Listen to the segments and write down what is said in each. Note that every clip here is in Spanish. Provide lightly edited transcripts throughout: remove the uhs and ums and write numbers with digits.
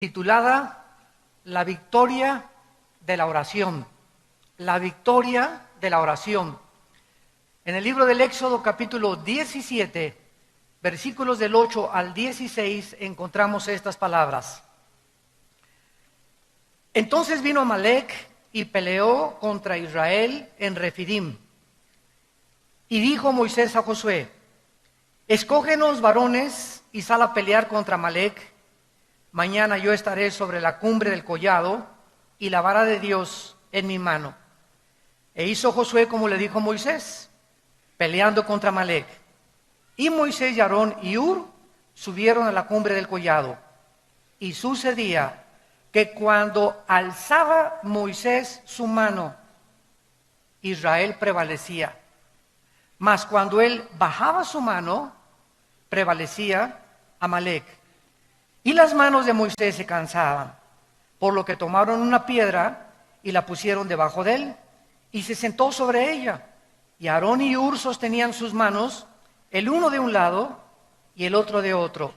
titulada La victoria de la oración. La victoria de la oración. En el libro del Éxodo capítulo 17, versículos del 8 al 16, encontramos estas palabras. Entonces vino Amalec y peleó contra Israel en Refidim. Y dijo Moisés a Josué: escógenos varones y sal a pelear contra Amalec. Mañana yo estaré sobre la cumbre del collado y la vara de Dios en mi mano. E hizo Josué como le dijo Moisés, peleando contra Amalec. Y Moisés y Aarón y Hur subieron a la cumbre del collado. Y sucedía que cuando alzaba Moisés su mano, Israel prevalecía. Mas cuando él bajaba su mano, prevalecía Amalec. Y las manos de Moisés se cansaban, por lo que tomaron una piedra y la pusieron debajo de él, y se sentó sobre ella. Y Aarón y Hur sostenían sus manos, el uno de un lado y el otro de otro.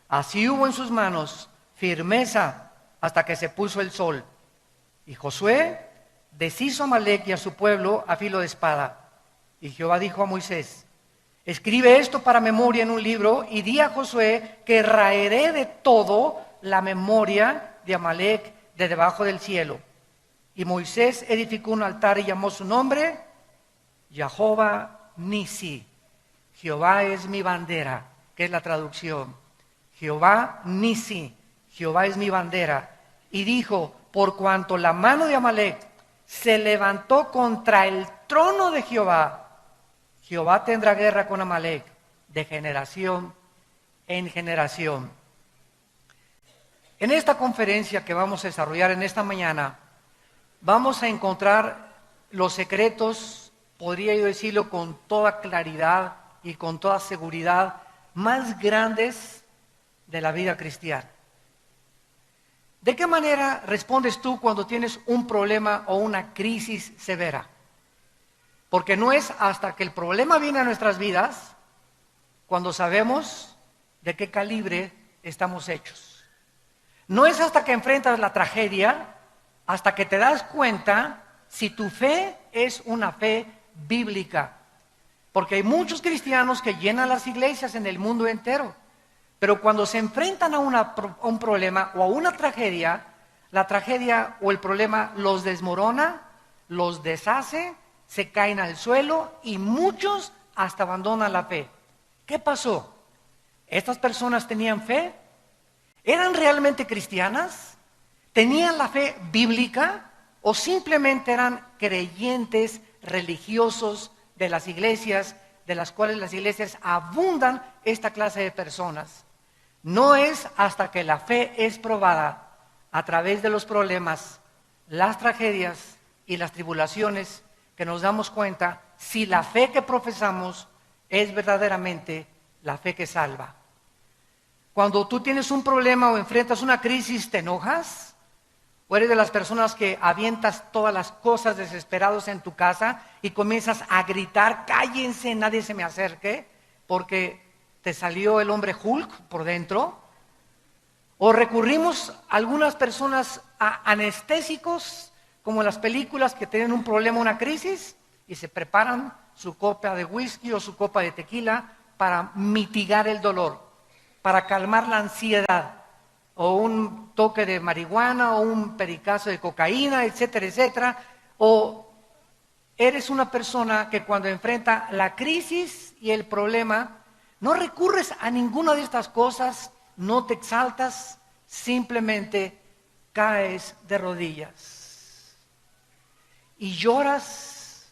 Así hubo en sus manos firmeza hasta que se puso el sol. Y Josué deshizo a Amalec y a su pueblo a filo de espada. Y Jehová dijo a Moisés: escribe esto para memoria en un libro y di a Josué que raeré de todo la memoria de Amalec de debajo del cielo. Y Moisés edificó un altar y llamó su nombre Jehová Nisi. Jehová es mi bandera, que es la traducción. Jehová Nisi, Jehová es mi bandera. Y dijo: por cuanto la mano de Amalec se levantó contra el trono de Jehová, Jehová tendrá guerra con Amalec de generación en generación. En esta conferencia que vamos a desarrollar en esta mañana, vamos a encontrar los secretos, podría yo decirlo con toda claridad y con toda seguridad, más grandes de la vida cristiana. ¿De qué manera respondes tú cuando tienes un problema o una crisis severa? Porque no es hasta que el problema viene a nuestras vidas cuando sabemos de qué calibre estamos hechos. No es hasta que enfrentas la tragedia, hasta que te das cuenta si tu fe es una fe bíblica. Porque hay muchos cristianos que llenan las iglesias en el mundo entero, pero cuando se enfrentan a un problema o a una tragedia, la tragedia o el problema los desmorona, los deshace, se caen al suelo y muchos hasta abandonan la fe. ¿Qué pasó? ¿Estas personas tenían fe? ¿Eran realmente cristianas? ¿Tenían la fe bíblica? ¿O simplemente eran creyentes religiosos de las iglesias, de las cuales las iglesias abundan esta clase de personas? No es hasta que la fe es probada a través de los problemas, las tragedias y las tribulaciones que nos damos cuenta si la fe que profesamos es verdaderamente la fe que salva. Cuando tú tienes un problema o enfrentas una crisis, ¿te enojas? ¿O eres de las personas que avientas todas las cosas desesperados en tu casa y comienzas a gritar: cállense, nadie se me acerque, porque te salió el hombre Hulk por dentro? ¿O recurrimos algunas personas a anestésicos, como en las películas, que tienen un problema, una crisis, y se preparan su copa de whisky o su copa de tequila para mitigar el dolor, para calmar la ansiedad, o un toque de marihuana, o un pericazo de cocaína, etcétera, etcétera? ¿O eres una persona que cuando enfrenta la crisis y el problema, no recurres a ninguna de estas cosas, no te exaltas, simplemente caes de rodillas y lloras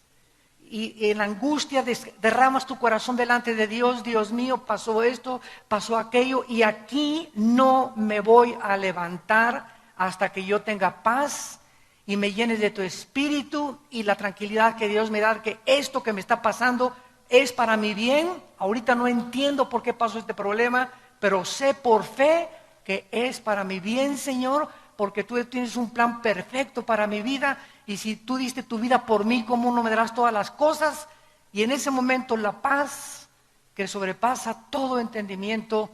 y en angustia derramas tu corazón delante de Dios? Dios mío, pasó esto, pasó aquello, y aquí no me voy a levantar hasta que yo tenga paz y me llenes de tu espíritu y la tranquilidad que Dios me da, que esto que me está pasando es para mi bien. Ahorita no entiendo por qué pasó este problema, pero sé por fe que es para mi bien, Señor, porque tú tienes un plan perfecto para mi vida, y si tú diste tu vida por mí, ¿cómo no me darás todas las cosas? Y en ese momento la paz que sobrepasa todo entendimiento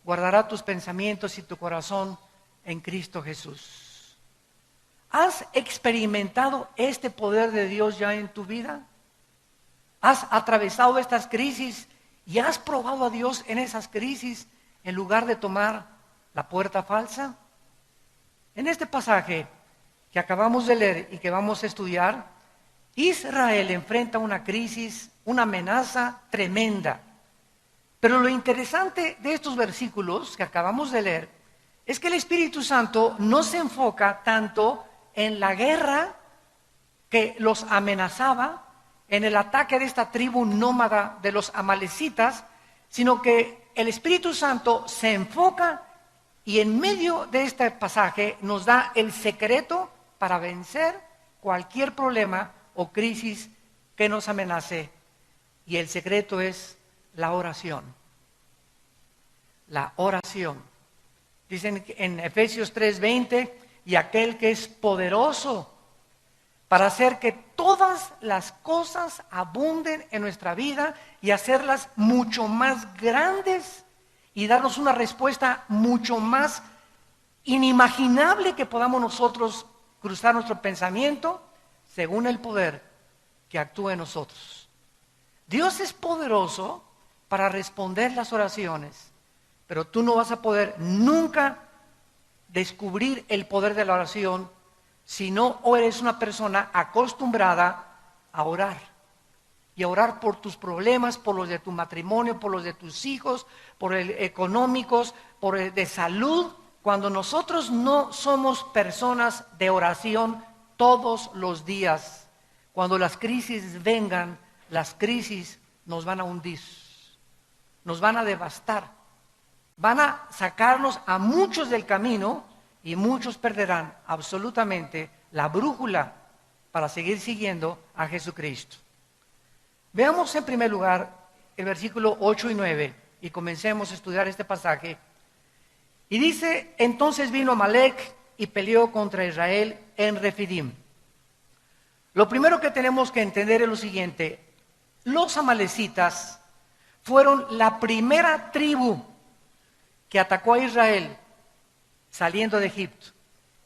guardará tus pensamientos y tu corazón en Cristo Jesús. ¿Has experimentado este poder de Dios ya en tu vida? ¿Has atravesado estas crisis y has probado a Dios en esas crisis en lugar de tomar la puerta falsa? En este pasaje que acabamos de leer y que vamos a estudiar, Israel enfrenta una crisis, una amenaza tremenda. Pero lo interesante de estos versículos que acabamos de leer es que el Espíritu Santo no se enfoca tanto en la guerra que los amenazaba, en el ataque de esta tribu nómada de los amalecitas, sino que el Espíritu Santo se enfoca y en medio de este pasaje nos da el secreto para vencer cualquier problema o crisis que nos amenace. Y el secreto es la oración. La oración. Dicen en Efesios 3:20, y aquel que es poderoso para hacer que todas las cosas abunden en nuestra vida y hacerlas mucho más grandes y darnos una respuesta mucho más inimaginable que podamos nosotros cruzar nuestro pensamiento según el poder que actúa en nosotros. Dios es poderoso para responder las oraciones, pero tú no vas a poder nunca descubrir el poder de la oración si no eres una persona acostumbrada a orar. Y a orar por tus problemas, por los de tu matrimonio, por los de tus hijos, por los económicos, por el de salud. Cuando nosotros no somos personas de oración todos los días, cuando las crisis vengan, las crisis nos van a hundir, nos van a devastar, van a sacarnos a muchos del camino y muchos perderán absolutamente la brújula para seguir siguiendo a Jesucristo. Veamos en primer lugar el versículo 8 y 9 y comencemos a estudiar este pasaje. Y dice, entonces vino Amalec y peleó contra Israel en Refidim. Lo primero que tenemos que entender es lo siguiente: los amalecitas fueron la primera tribu que atacó a Israel saliendo de Egipto.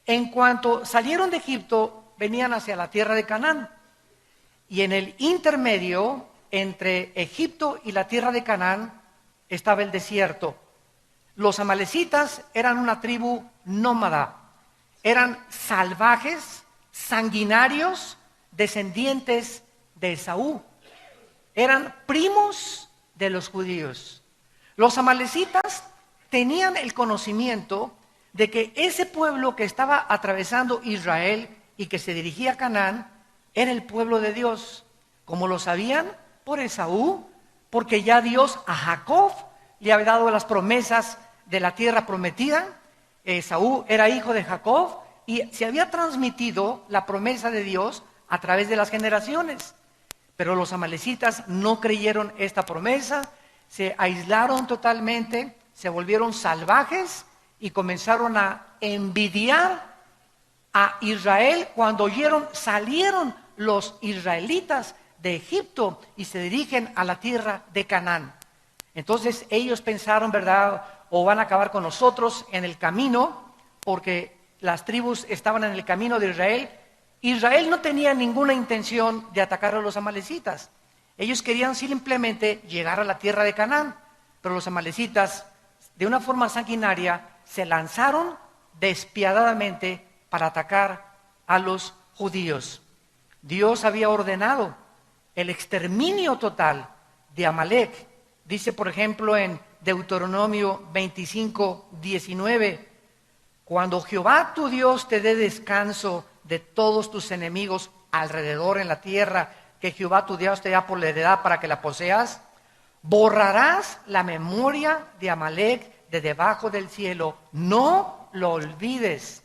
En cuanto salieron de Egipto, venían hacia la tierra de Canaán. Y en el intermedio entre Egipto y la tierra de Canaán estaba el desierto. Los amalecitas eran una tribu nómada, eran salvajes, sanguinarios, descendientes de Esaú. Eran primos de los judíos. Los amalecitas tenían el conocimiento de que ese pueblo que estaba atravesando Israel y que se dirigía a Canaán era el pueblo de Dios. ¿Cómo lo sabían? Por Esaú, porque ya Dios a Jacob le había dado las promesas de la tierra prometida. Esaú era hijo de Jacob y se había transmitido la promesa de Dios a través de las generaciones. Pero los amalecitas no creyeron esta promesa, se aislaron totalmente, se volvieron salvajes y comenzaron a envidiar a Israel cuando salieron los israelitas de Egipto y se dirigen a la tierra de Canaán. Entonces ellos pensaron, ¿verdad? O van a acabar con nosotros en el camino, porque las tribus estaban en el camino de Israel. Israel no tenía ninguna intención de atacar a los amalecitas. Ellos querían simplemente llegar a la tierra de Canaán, pero los amalecitas, de una forma sanguinaria, se lanzaron despiadadamente para atacar a los judíos. Dios había ordenado el exterminio total de Amalec. Dice, por ejemplo, en Deuteronomio 25:19, cuando Jehová tu Dios te dé descanso de todos tus enemigos alrededor en la tierra que Jehová tu Dios te da por la heredad para que la poseas, borrarás la memoria de Amalec de debajo del cielo, no lo olvides.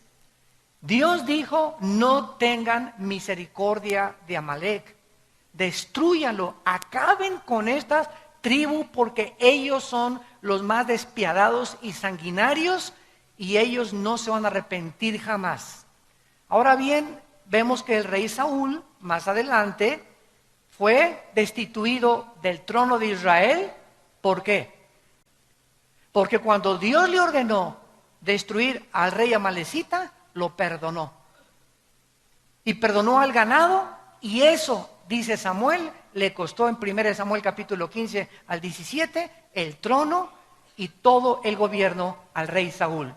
Dios dijo, no tengan misericordia de Amalec, destrúyanlo, acaben con esta tribu porque ellos son los más despiadados y sanguinarios y ellos no se van a arrepentir jamás. Ahora bien, vemos que el rey Saúl, más adelante, fue destituido del trono de Israel. ¿Por qué? Porque cuando Dios le ordenó destruir al rey amalecita, lo perdonó. Y perdonó al ganado, y eso, dice Samuel, le costó en 1 Samuel capítulo 15 al 17, el trono y todo el gobierno al rey Saúl.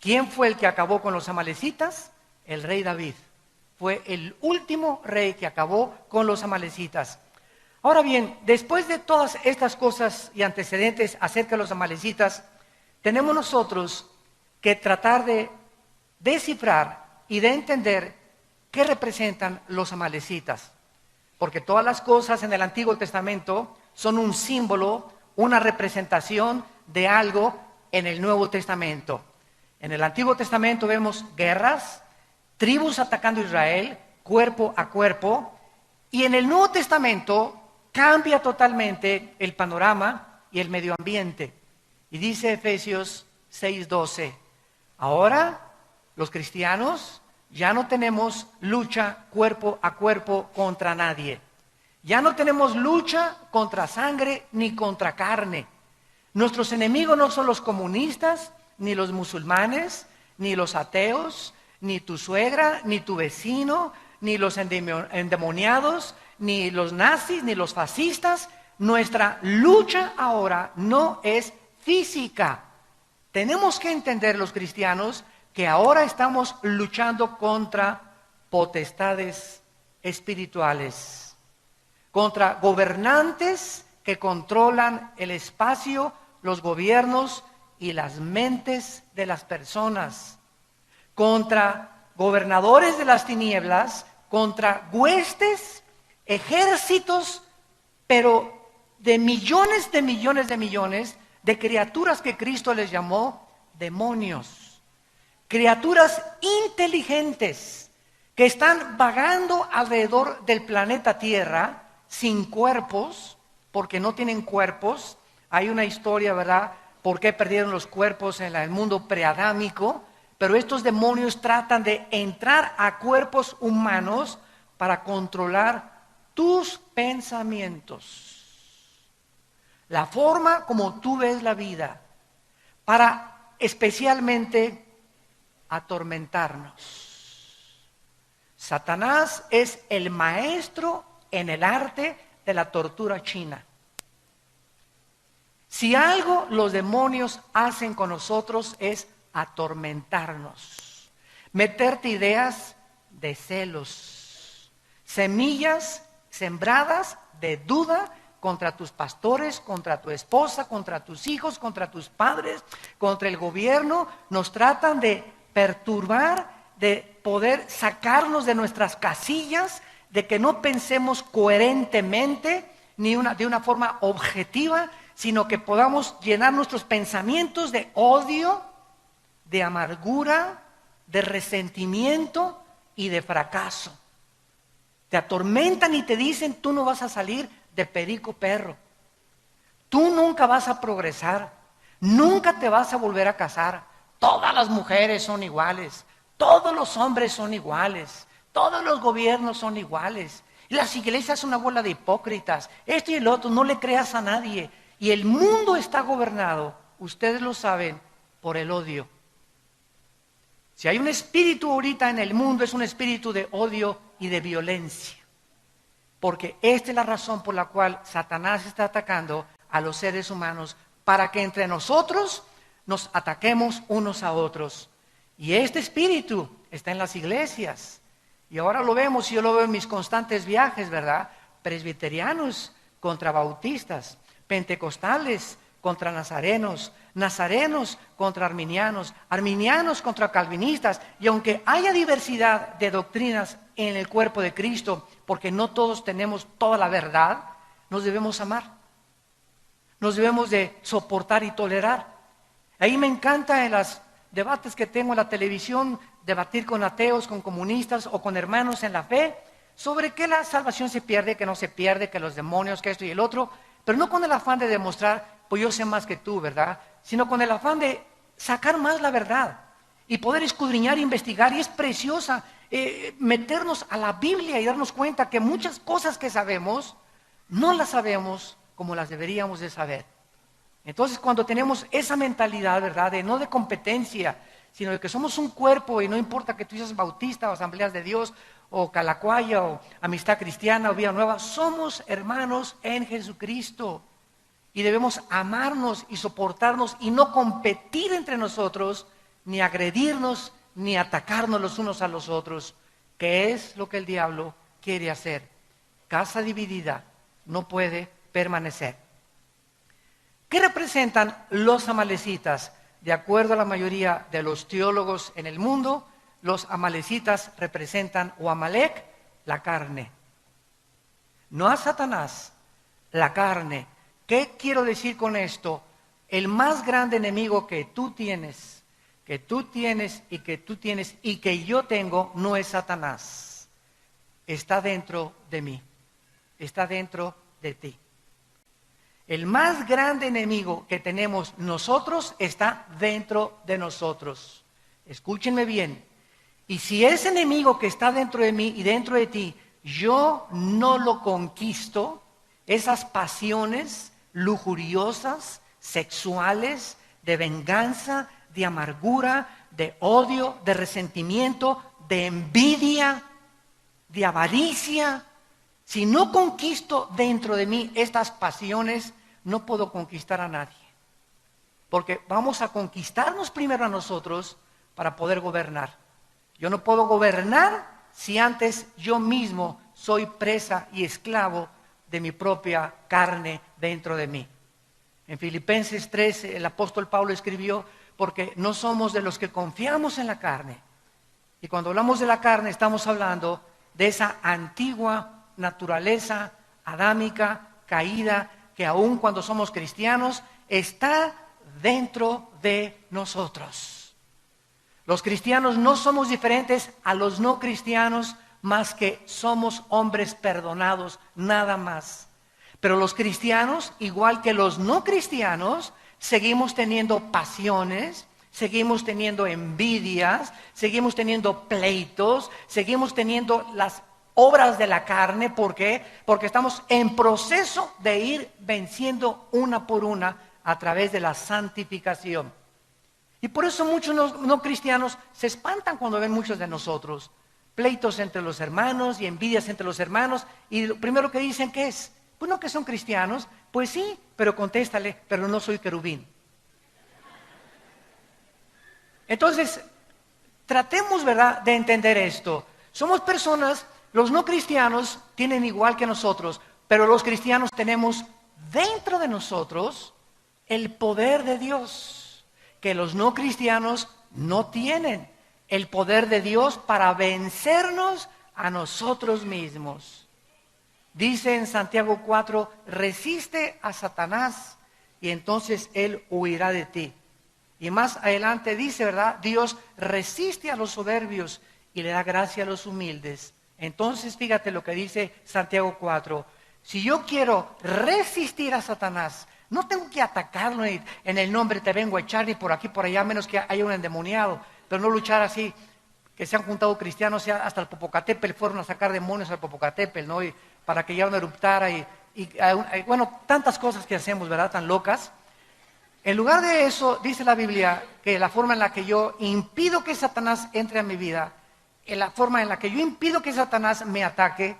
¿Quién fue el que acabó con los amalecitas? El rey David. Fue el último rey que acabó con los amalecitas. Ahora bien, después de todas estas cosas y antecedentes acerca de los amalecitas, tenemos nosotros que tratar de descifrar y de entender qué representan los amalecitas. Porque todas las cosas en el Antiguo Testamento son un símbolo, una representación de algo en el Nuevo Testamento. En el Antiguo Testamento vemos guerras, tribus atacando a Israel, cuerpo a cuerpo, y en el Nuevo Testamento cambia totalmente el panorama y el medio ambiente. Y dice Efesios 6:12, ahora los cristianos ya no tenemos lucha cuerpo a cuerpo contra nadie. Ya no tenemos lucha contra sangre ni contra carne. Nuestros enemigos no son los comunistas, ni los musulmanes, ni los ateos, ni tu suegra, ni tu vecino, ni los endemoniados, ni los nazis, ni los fascistas. Nuestra lucha ahora no es física. Tenemos que entender los cristianos que ahora estamos luchando contra potestades espirituales, contra gobernantes que controlan el espacio, los gobiernos y las mentes de las personas, contra gobernadores de las tinieblas, contra huestes, ejércitos, pero de millones de criaturas que Cristo les llamó demonios. Criaturas inteligentes que están vagando alrededor del planeta Tierra sin cuerpos, porque no tienen cuerpos. Hay una historia, ¿verdad?, por qué perdieron los cuerpos en el mundo preadámico, pero estos demonios tratan de entrar a cuerpos humanos para controlar tus pensamientos, la forma como tú ves la vida, para especialmente atormentarnos. Satanás es el maestro en el arte de la tortura china. Si algo los demonios hacen con nosotros es atormentarnos, meterte ideas de celos, semillas sembradas de duda contra tus pastores, contra tu esposa, contra tus hijos, contra tus padres, contra el gobierno. Nos tratan de perturbar, de poder sacarnos de nuestras casillas, de que no pensemos coherentemente ni de una forma objetiva, sino que podamos llenar nuestros pensamientos de odio, de amargura, de resentimiento y de fracaso. Te atormentan y te dicen, tú no vas a salir de perico perro. Tú nunca vas a progresar. Nunca te vas a volver a casar. Todas las mujeres son iguales. Todos los hombres son iguales. Todos los gobiernos son iguales. Y las iglesias son una bola de hipócritas. Esto y el otro, no le creas a nadie. Y el mundo está gobernado, ustedes lo saben, por el odio. Si hay un espíritu ahorita en el mundo, es un espíritu de odio y de violencia. Porque esta es la razón por la cual Satanás está atacando a los seres humanos, para que entre nosotros nos ataquemos unos a otros. Y este espíritu está en las iglesias. Y ahora lo vemos, y yo lo veo en mis constantes viajes, ¿verdad? Presbiterianos contra bautistas, pentecostales contra nazarenos, nazarenos contra arminianos, arminianos contra calvinistas. Y aunque haya diversidad de doctrinas en el cuerpo de Cristo, porque no todos tenemos toda la verdad, nos debemos amar. Nos debemos de soportar y tolerar. Ahí me encanta en los debates que tengo en la televisión, debatir con ateos, con comunistas o con hermanos en la fe, sobre que la salvación se pierde, que no se pierde, que los demonios, que esto y el otro, pero no con el afán de demostrar, pues yo sé más que tú, ¿verdad? Sino con el afán de sacar más la verdad y poder escudriñar e investigar. Y es preciosa meternos a la Biblia y darnos cuenta que muchas cosas que sabemos, no las sabemos como las deberíamos de saber. Entonces, cuando tenemos esa mentalidad, ¿verdad? No de competencia, sino de que somos un cuerpo y no importa que tú seas bautista o Asambleas de Dios o Calacuaya o Amistad Cristiana o Vía Nueva, somos hermanos en Jesucristo y debemos amarnos y soportarnos y no competir entre nosotros, ni agredirnos, ni atacarnos los unos a los otros, que es lo que el diablo quiere hacer. Casa dividida no puede permanecer. ¿Qué representan los amalecitas? De acuerdo a la mayoría de los teólogos en el mundo, los amalecitas representan, o Amalek, la carne. No a Satanás, la carne. ¿Qué quiero decir con esto? El más grande enemigo que tú tienes y que yo tengo, no es Satanás. Está dentro de mí, está dentro de ti. El más grande enemigo que tenemos nosotros está dentro de nosotros. Escúchenme bien. Y si ese enemigo que está dentro de mí y dentro de ti, yo no lo conquisto, esas pasiones lujuriosas, sexuales, de venganza, de amargura, de odio, de resentimiento, de envidia, de avaricia, si no conquisto dentro de mí estas pasiones, no puedo conquistar a nadie. Porque vamos a conquistarnos primero a nosotros para poder gobernar. Yo no puedo gobernar si antes yo mismo soy presa y esclavo de mi propia carne dentro de mí. En Filipenses 3 el apóstol Pablo escribió, porque no somos de los que confiamos en la carne. Y cuando hablamos de la carne estamos hablando de esa antigua naturaleza adámica, caída, que aun cuando somos cristianos, está dentro de nosotros. Los cristianos no somos diferentes a los no cristianos, más que somos hombres perdonados, nada más. Pero los cristianos, igual que los no cristianos, seguimos teniendo pasiones, seguimos teniendo envidias, seguimos teniendo pleitos, seguimos teniendo las obras de la carne. ¿Por qué? Porque estamos en proceso de ir venciendo una por una a través de la santificación. Y por eso muchos no cristianos se espantan cuando ven muchos de nosotros. Pleitos entre los hermanos y envidias entre los hermanos. Y lo primero que dicen, ¿qué es? Pues no, que son cristianos. Pues sí, pero contéstale, pero no soy querubín. Entonces, tratemos, ¿verdad?, de entender esto. Somos personas. Los no cristianos tienen igual que nosotros, pero los cristianos tenemos dentro de nosotros el poder de Dios, que los no cristianos no tienen. El poder de Dios para vencernos a nosotros mismos. Dice en Santiago 4, resiste a Satanás y entonces él huirá de ti. Y más adelante dice, ¿verdad? Dios resiste a los soberbios y le da gracia a los humildes. Entonces, fíjate lo que dice Santiago 4. Si yo quiero resistir a Satanás, no tengo que atacarlo en el nombre te vengo a echar ni por aquí por allá, menos que haya un endemoniado. Pero no luchar así, que se han juntado cristianos, hasta el Popocatépetl fueron a sacar demonios al Popocatépetl, ¿no? Y para que ya no eruptara bueno, tantas cosas que hacemos, ¿verdad? Tan locas. En lugar de eso, dice la Biblia que la forma en la que yo impido que Satanás entre a mi vida, en la forma en la que yo impido que Satanás me ataque,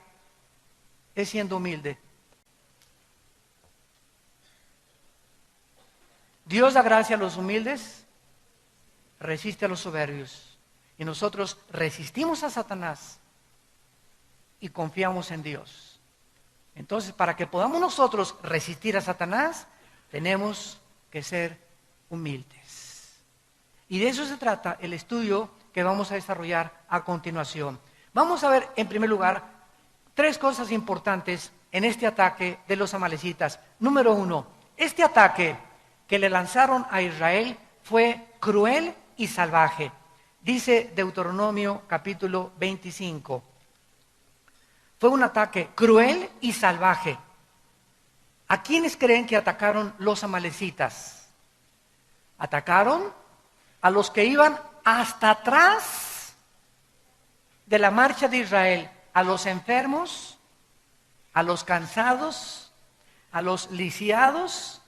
es siendo humilde. Dios da gracia a los humildes, resiste a los soberbios. Y nosotros resistimos a Satanás y confiamos en Dios. Entonces, para que podamos nosotros resistir a Satanás, tenemos que ser humildes. Y de eso se trata el estudio que vamos a desarrollar a continuación. Vamos a ver, en primer lugar, 3 cosas importantes en este ataque de los amalecitas. Número 1, este ataque que le lanzaron a Israel fue cruel y salvaje. Dice Deuteronomio capítulo 25. Fue un ataque cruel y salvaje. ¿A quiénes creen que atacaron los amalecitas? Atacaron a los que iban hasta atrás de la marcha de Israel, a los enfermos, a los cansados, a los lisiados,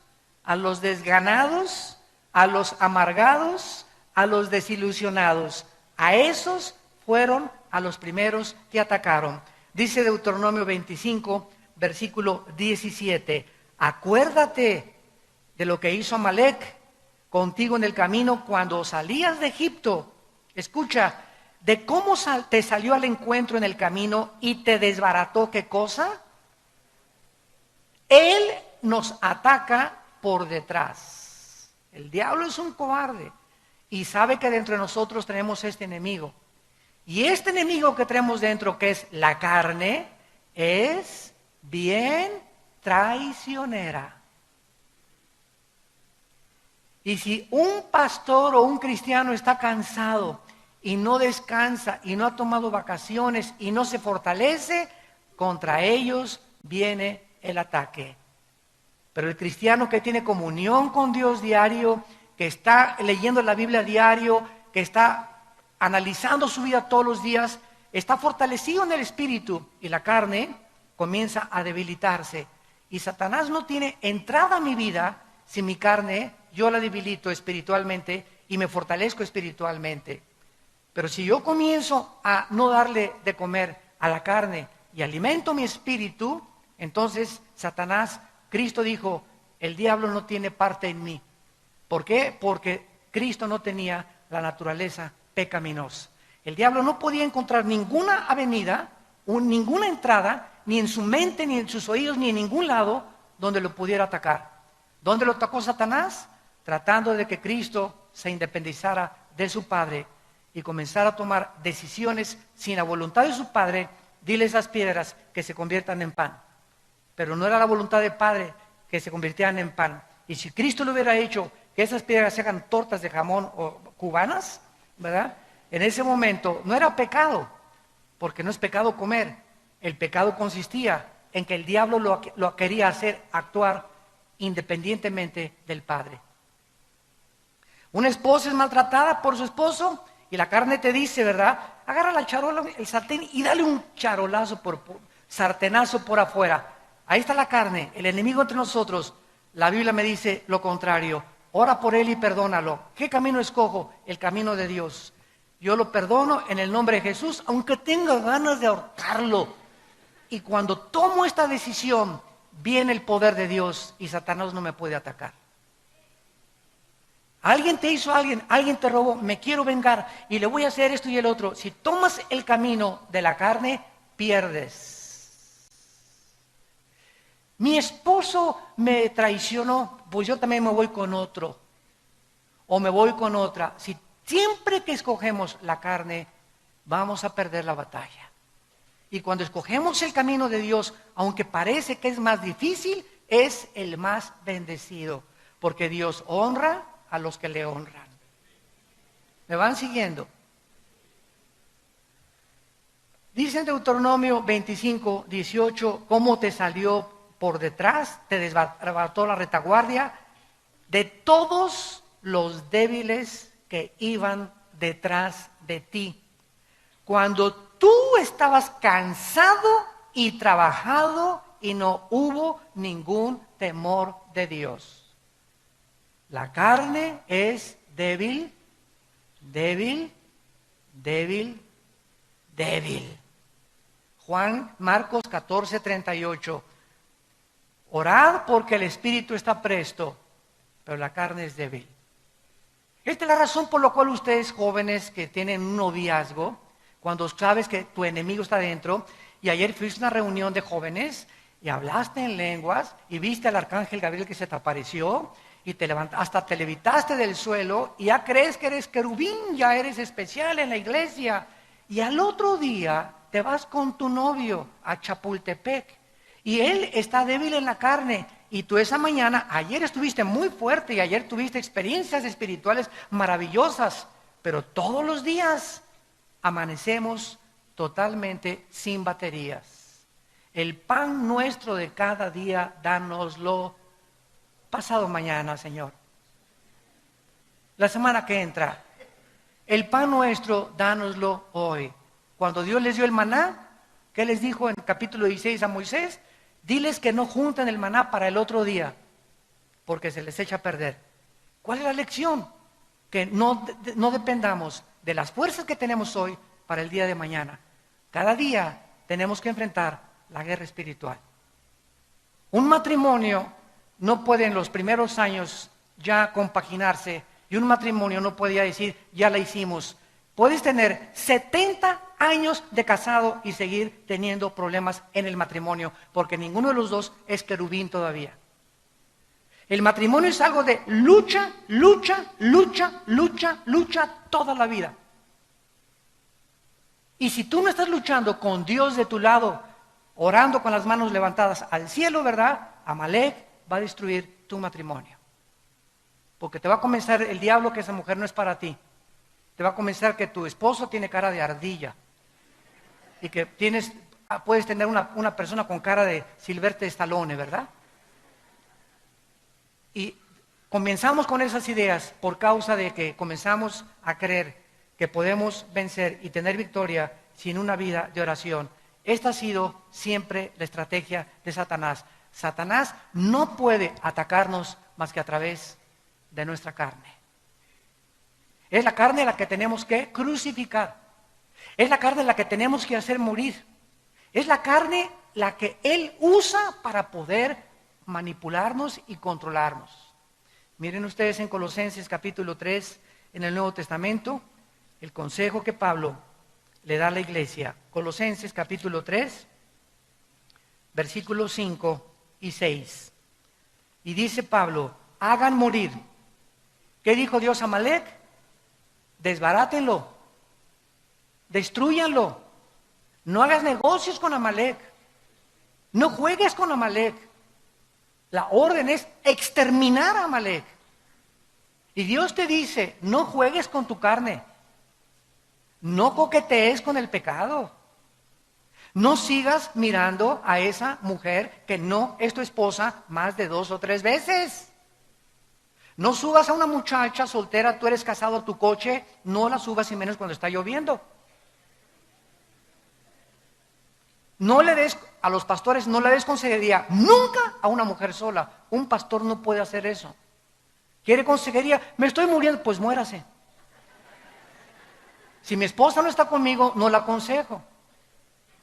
a los desganados, a los amargados, a los desilusionados. A esos fueron a los primeros que atacaron. Dice Deuteronomio 25, versículo 17. Acuérdate de lo que hizo Amalec contigo en el camino cuando salías de Egipto. Escucha, de cómo te salió al encuentro en el camino y te desbarató. ¿Qué cosa? Él nos ataca por detrás. El diablo es un cobarde y sabe que dentro de nosotros tenemos este enemigo. Y este enemigo que tenemos dentro, que es la carne, es bien traicionera. Y si un pastor o un cristiano está cansado y no descansa y no ha tomado vacaciones y no se fortalece, contra ellos viene el ataque. Pero el cristiano que tiene comunión con Dios diario, que está leyendo la Biblia diario, que está analizando su vida todos los días, está fortalecido en el espíritu y la carne comienza a debilitarse. Y Satanás no tiene entrada a mi vida si mi carne yo la debilito espiritualmente y me fortalezco espiritualmente. Pero si yo comienzo a no darle de comer a la carne y alimento mi espíritu, entonces Satanás, Cristo dijo, el diablo no tiene parte en mí. ¿Por qué? Porque Cristo no tenía la naturaleza pecaminosa. El diablo no podía encontrar ninguna avenida, ninguna entrada, ni en su mente, ni en sus oídos, ni en ningún lado donde lo pudiera atacar. ¿Dónde lo atacó Satanás? Tratando de que Cristo se independizara de su Padre y comenzara a tomar decisiones sin la voluntad de su Padre. Dile a esas piedras que se conviertan en pan. Pero no era la voluntad del Padre que se convirtieran en pan. Y si Cristo lo hubiera hecho, que esas piedras se hagan tortas de jamón o cubanas, ¿verdad? En ese momento no era pecado, porque no es pecado comer. El pecado consistía en que el diablo lo quería hacer actuar independientemente del Padre. Una esposa es maltratada por su esposo y la carne te dice, ¿verdad? Agarra la charola, el sartén y dale un charolazo, sartenazo por afuera. Ahí está la carne, el enemigo entre nosotros. La Biblia me dice lo contrario. Ora por él y perdónalo. ¿Qué camino escojo? El camino de Dios. Yo lo perdono en el nombre de Jesús, aunque tenga ganas de ahorcarlo. Y cuando tomo esta decisión, viene el poder de Dios y Satanás no me puede atacar. Alguien te hizo alguien te robó, me quiero vengar y le voy a hacer esto y el otro. Si tomas el camino de la carne, pierdes. Mi esposo me traicionó, pues yo también me voy con otro. O me voy con otra. Si siempre que escogemos la carne, vamos a perder la batalla. Y cuando escogemos el camino de Dios, aunque parece que es más difícil, es el más bendecido. Porque Dios honra a los que le honran. ¿Me van siguiendo? Dice en Deuteronomio 25, 18, cómo te salió por detrás, te desbarató la retaguardia de todos los débiles que iban detrás de ti. Cuando tú estabas cansado y trabajado y no hubo ningún temor de Dios. La carne es débil, débil, débil, débil. Marcos 14, 38. Orad porque el espíritu está presto, pero la carne es débil. Esta es la razón por la cual ustedes jóvenes que tienen un noviazgo, cuando sabes que tu enemigo está dentro, y ayer fuiste a una reunión de jóvenes y hablaste en lenguas y viste al arcángel Gabriel que se te apareció y te levantaste, hasta te levitaste del suelo y ya crees que eres querubín, ya eres especial en la iglesia, y al otro día te vas con tu novio a Chapultepec y él está débil en la carne. Y tú esa mañana, ayer estuviste muy fuerte y ayer tuviste experiencias espirituales maravillosas, pero todos los días amanecemos totalmente sin baterías. El pan nuestro de cada día, dánoslo pasado mañana, Señor. La semana que entra, el pan nuestro, dánoslo hoy. Cuando Dios les dio el maná, ¿qué les dijo en el capítulo 16 a Moisés? Diles que no junten el maná para el otro día, porque se les echa a perder. ¿Cuál es la lección? Que no dependamos de las fuerzas que tenemos hoy para el día de mañana. Cada día tenemos que enfrentar la guerra espiritual. Un matrimonio no puede en los primeros años ya compaginarse, y un matrimonio no podía decir, ya la hicimos. Puedes tener 70 años de casado y seguir teniendo problemas en el matrimonio, porque ninguno de los dos es querubín todavía. El matrimonio es algo de lucha, lucha, lucha, lucha, lucha toda la vida. Y si tú no estás luchando con Dios de tu lado, orando con las manos levantadas al cielo, ¿verdad? Amalek va a destruir tu matrimonio. Porque te va a convencer el diablo que esa mujer no es para ti. Te va a convencer que tu esposo tiene cara de ardilla. Y que puedes tener una persona con cara de Sylvester Stallone, ¿verdad? Y comenzamos con esas ideas por causa de que comenzamos a creer que podemos vencer y tener victoria sin una vida de oración. Esta ha sido siempre la estrategia de Satanás. Satanás no puede atacarnos más que a través de nuestra carne. Es la carne la que tenemos que crucificar. Es la carne la que tenemos que hacer morir. Es la carne la que Él usa para poder manipularnos y controlarnos. Miren ustedes en Colosenses capítulo 3, en el Nuevo Testamento, el consejo que Pablo le da a la iglesia. Colosenses capítulo 3, versículos 5 y 6. Y dice Pablo, hagan morir. ¿Qué dijo Dios a Amalek? Desbarátenlo, destrúyanlo. No hagas negocios con Amalek. No juegues con Amalek. La orden es exterminar a Amalek. Y Dios te dice, no juegues con tu carne. No coquetees con el pecado. No sigas mirando a esa mujer que no es tu esposa más de 2 o 3 veces. No subas a una muchacha soltera, tú eres casado a tu coche, no la subas y menos cuando está lloviendo. No le des, a los pastores no le des consejería nunca a una mujer sola. Un pastor no puede hacer eso. ¿Quiere consejería? Me estoy muriendo, pues muérase. Si mi esposa no está conmigo, no la aconsejo.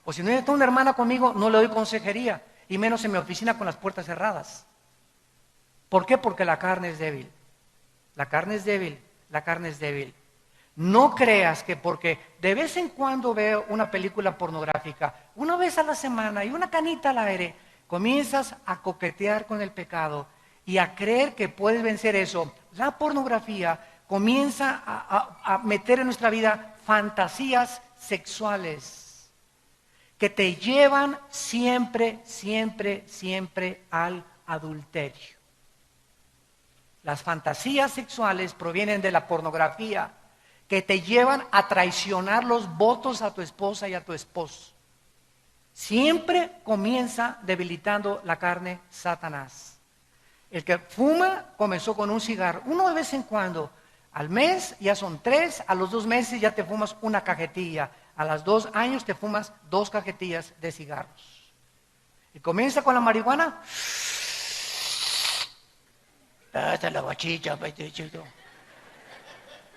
O si no está una hermana conmigo, no le doy consejería. Y menos en mi oficina con las puertas cerradas. ¿Por qué? Porque la carne es débil. La carne es débil, la carne es débil. No creas que porque de vez en cuando veo una película pornográfica, una vez a la semana y una canita al aire, comienzas a coquetear con el pecado y a creer que puedes vencer eso. La pornografía comienza a meter en nuestra vida fantasías sexuales que te llevan siempre, siempre, siempre al adulterio. Las fantasías sexuales provienen de la pornografía que te llevan a traicionar los votos a tu esposa y a tu esposo. Siempre comienza debilitando la carne Satanás. El que fuma comenzó con un cigarro, uno de vez en cuando. Al mes ya son 3, a los 2 meses ya te fumas una cajetilla, a los 2 años te fumas 2 cajetillas de cigarros. Y comienza con la marihuana. Hasta la bachicha, chico.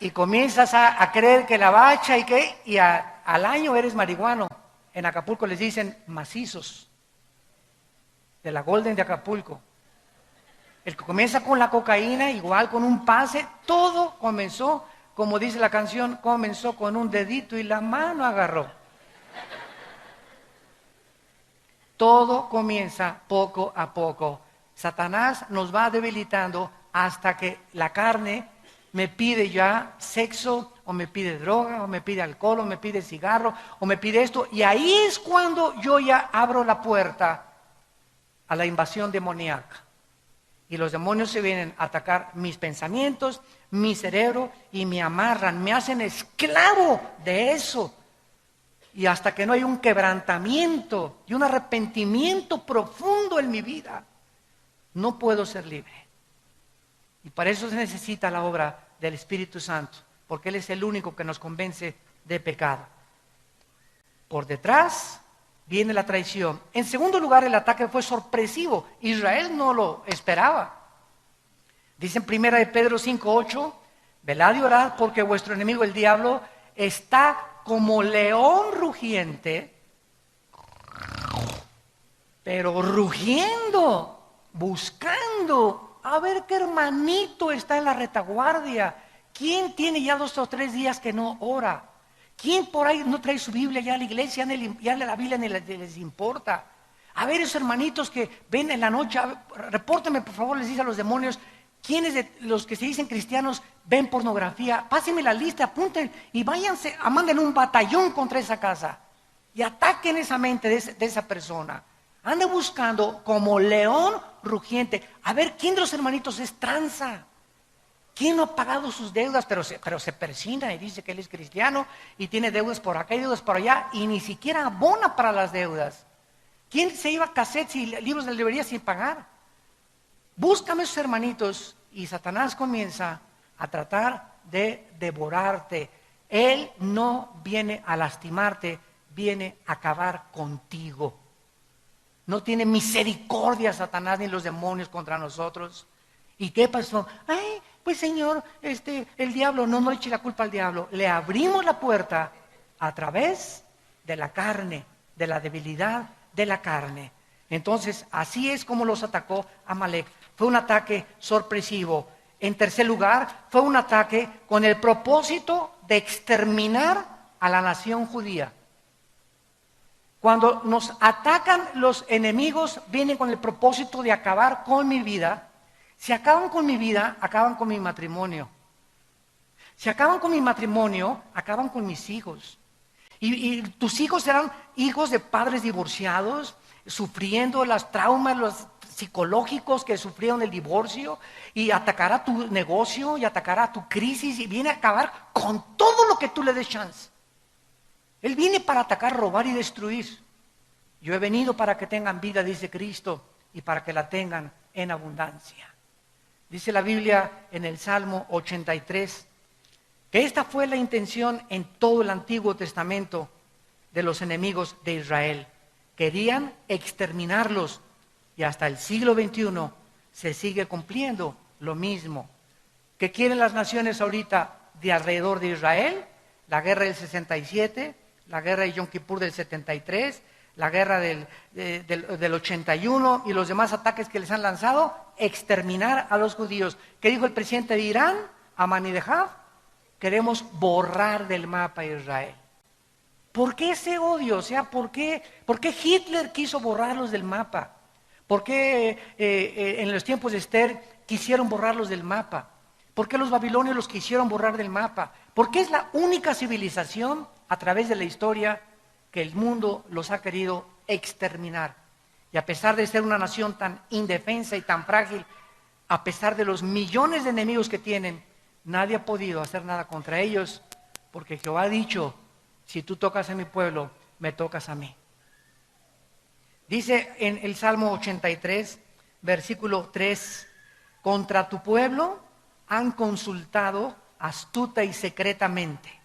Y comienzas a creer que la bacha y al año eres marihuano. En Acapulco les dicen macizos, de la Golden de Acapulco. El que comienza con la cocaína, igual con un pase, todo comenzó, como dice la canción, comenzó con un dedito y la mano agarró. Todo comienza poco a poco. Satanás nos va debilitando hasta que la carne me pide ya sexo, o me pide droga, o me pide alcohol, o me pide cigarro, o me pide esto. Y ahí es cuando yo ya abro la puerta a la invasión demoníaca. Y los demonios se vienen a atacar mis pensamientos, mi cerebro, y me amarran, me hacen esclavo de eso. Y hasta que no hay un quebrantamiento y un arrepentimiento profundo en mi vida, no puedo ser libre. Y para eso se necesita la obra del Espíritu Santo, porque Él es el único que nos convence de pecado. Por detrás viene la traición. En segundo lugar, el ataque fue sorpresivo. Israel no lo esperaba. Dice en primera de Pedro 5:8, velad y orad porque vuestro enemigo el diablo está como león rugiente, pero rugiendo, buscando a ver qué hermanito está en la retaguardia. ¿Quién tiene ya 2 o 3 días que no ora? ¿Quién por ahí no trae su Biblia ya a la iglesia? Ya la Biblia ni les importa. A ver, esos hermanitos que ven en la noche, repórtenme por favor, les dice a los demonios, ¿quiénes de los que se dicen cristianos ven pornografía? Pásenme la lista, apunten y váyanse, manden un batallón contra esa casa y ataquen esa mente de esa persona. Ande buscando como león rugiente. A ver, ¿quién de los hermanitos es tranza? ¿Quién no ha pagado sus deudas? Pero se persina y dice que él es cristiano y tiene deudas por acá y deudas por allá y ni siquiera abona para las deudas. ¿Quién se iba a cassettes y libros de librería sin pagar? Búscame esos hermanitos y Satanás comienza a tratar de devorarte. Él no viene a lastimarte, viene a acabar contigo. No tiene misericordia Satanás ni los demonios contra nosotros. ¿Y qué pasó? Ay, pues Señor, el diablo, no eche la culpa al diablo. Le abrimos la puerta a través de la carne, de la debilidad de la carne. Entonces, así es como los atacó Amalek. Fue un ataque sorpresivo. En tercer lugar, fue un ataque con el propósito de exterminar a la nación judía. Cuando nos atacan los enemigos, vienen con el propósito de acabar con mi vida. Si acaban con mi vida, acaban con mi matrimonio. Si acaban con mi matrimonio, acaban con mis hijos. Y tus hijos serán hijos de padres divorciados, sufriendo los traumas, los psicológicos que sufrieron el divorcio, y atacará tu negocio, y atacará tu crisis, y viene a acabar con todo lo que tú le des chance. Él viene para atacar, robar y destruir. Yo he venido para que tengan vida, dice Cristo, y para que la tengan en abundancia. Dice la Biblia en el Salmo 83, que esta fue la intención en todo el Antiguo Testamento de los enemigos de Israel. Querían exterminarlos y hasta el siglo XXI se sigue cumpliendo lo mismo. ¿Qué quieren las naciones ahorita de alrededor de Israel? La guerra del 67, la guerra de Yom Kippur del 73, la guerra del 81 y los demás ataques que les han lanzado, exterminar a los judíos. ¿Qué dijo el presidente de Irán, Ahmadinejad? Queremos borrar del mapa a Israel. ¿Por qué ese odio? O sea, ¿por qué Hitler quiso borrarlos del mapa? ¿Por qué en los tiempos de Esther quisieron borrarlos del mapa? ¿Por qué los babilonios los quisieron borrar del mapa? Porque es la única civilización a través de la historia que el mundo los ha querido exterminar. Y a pesar de ser una nación tan indefensa y tan frágil, a pesar de los millones de enemigos que tienen, nadie ha podido hacer nada contra ellos, porque Jehová ha dicho, si tú tocas a mi pueblo, me tocas a mí. Dice en el Salmo 83, versículo 3, contra tu pueblo han consultado astuta y secretamente.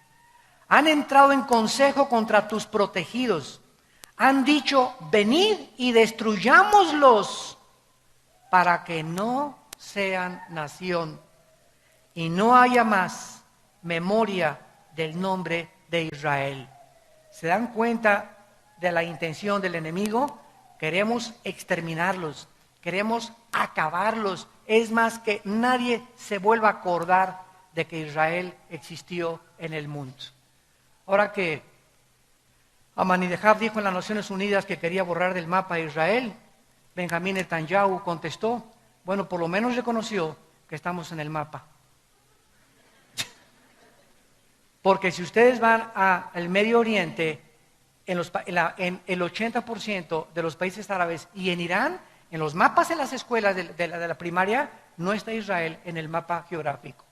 Han entrado en consejo contra tus protegidos. Han dicho, venid y destruyámoslos para que no sean nación y no haya más memoria del nombre de Israel. ¿Se dan cuenta de la intención del enemigo? Queremos exterminarlos, queremos acabarlos. Es más, que nadie se vuelva a acordar de que Israel existió en el mundo. Ahora que Ahmadinejad dijo en las Naciones Unidas que quería borrar del mapa a Israel, Benjamín Netanyahu contestó, bueno, por lo menos reconoció que estamos en el mapa. Porque si ustedes van al Medio Oriente, en el 80% de los países árabes y en Irán, en los mapas en las escuelas de la primaria, no está Israel en el mapa geográfico.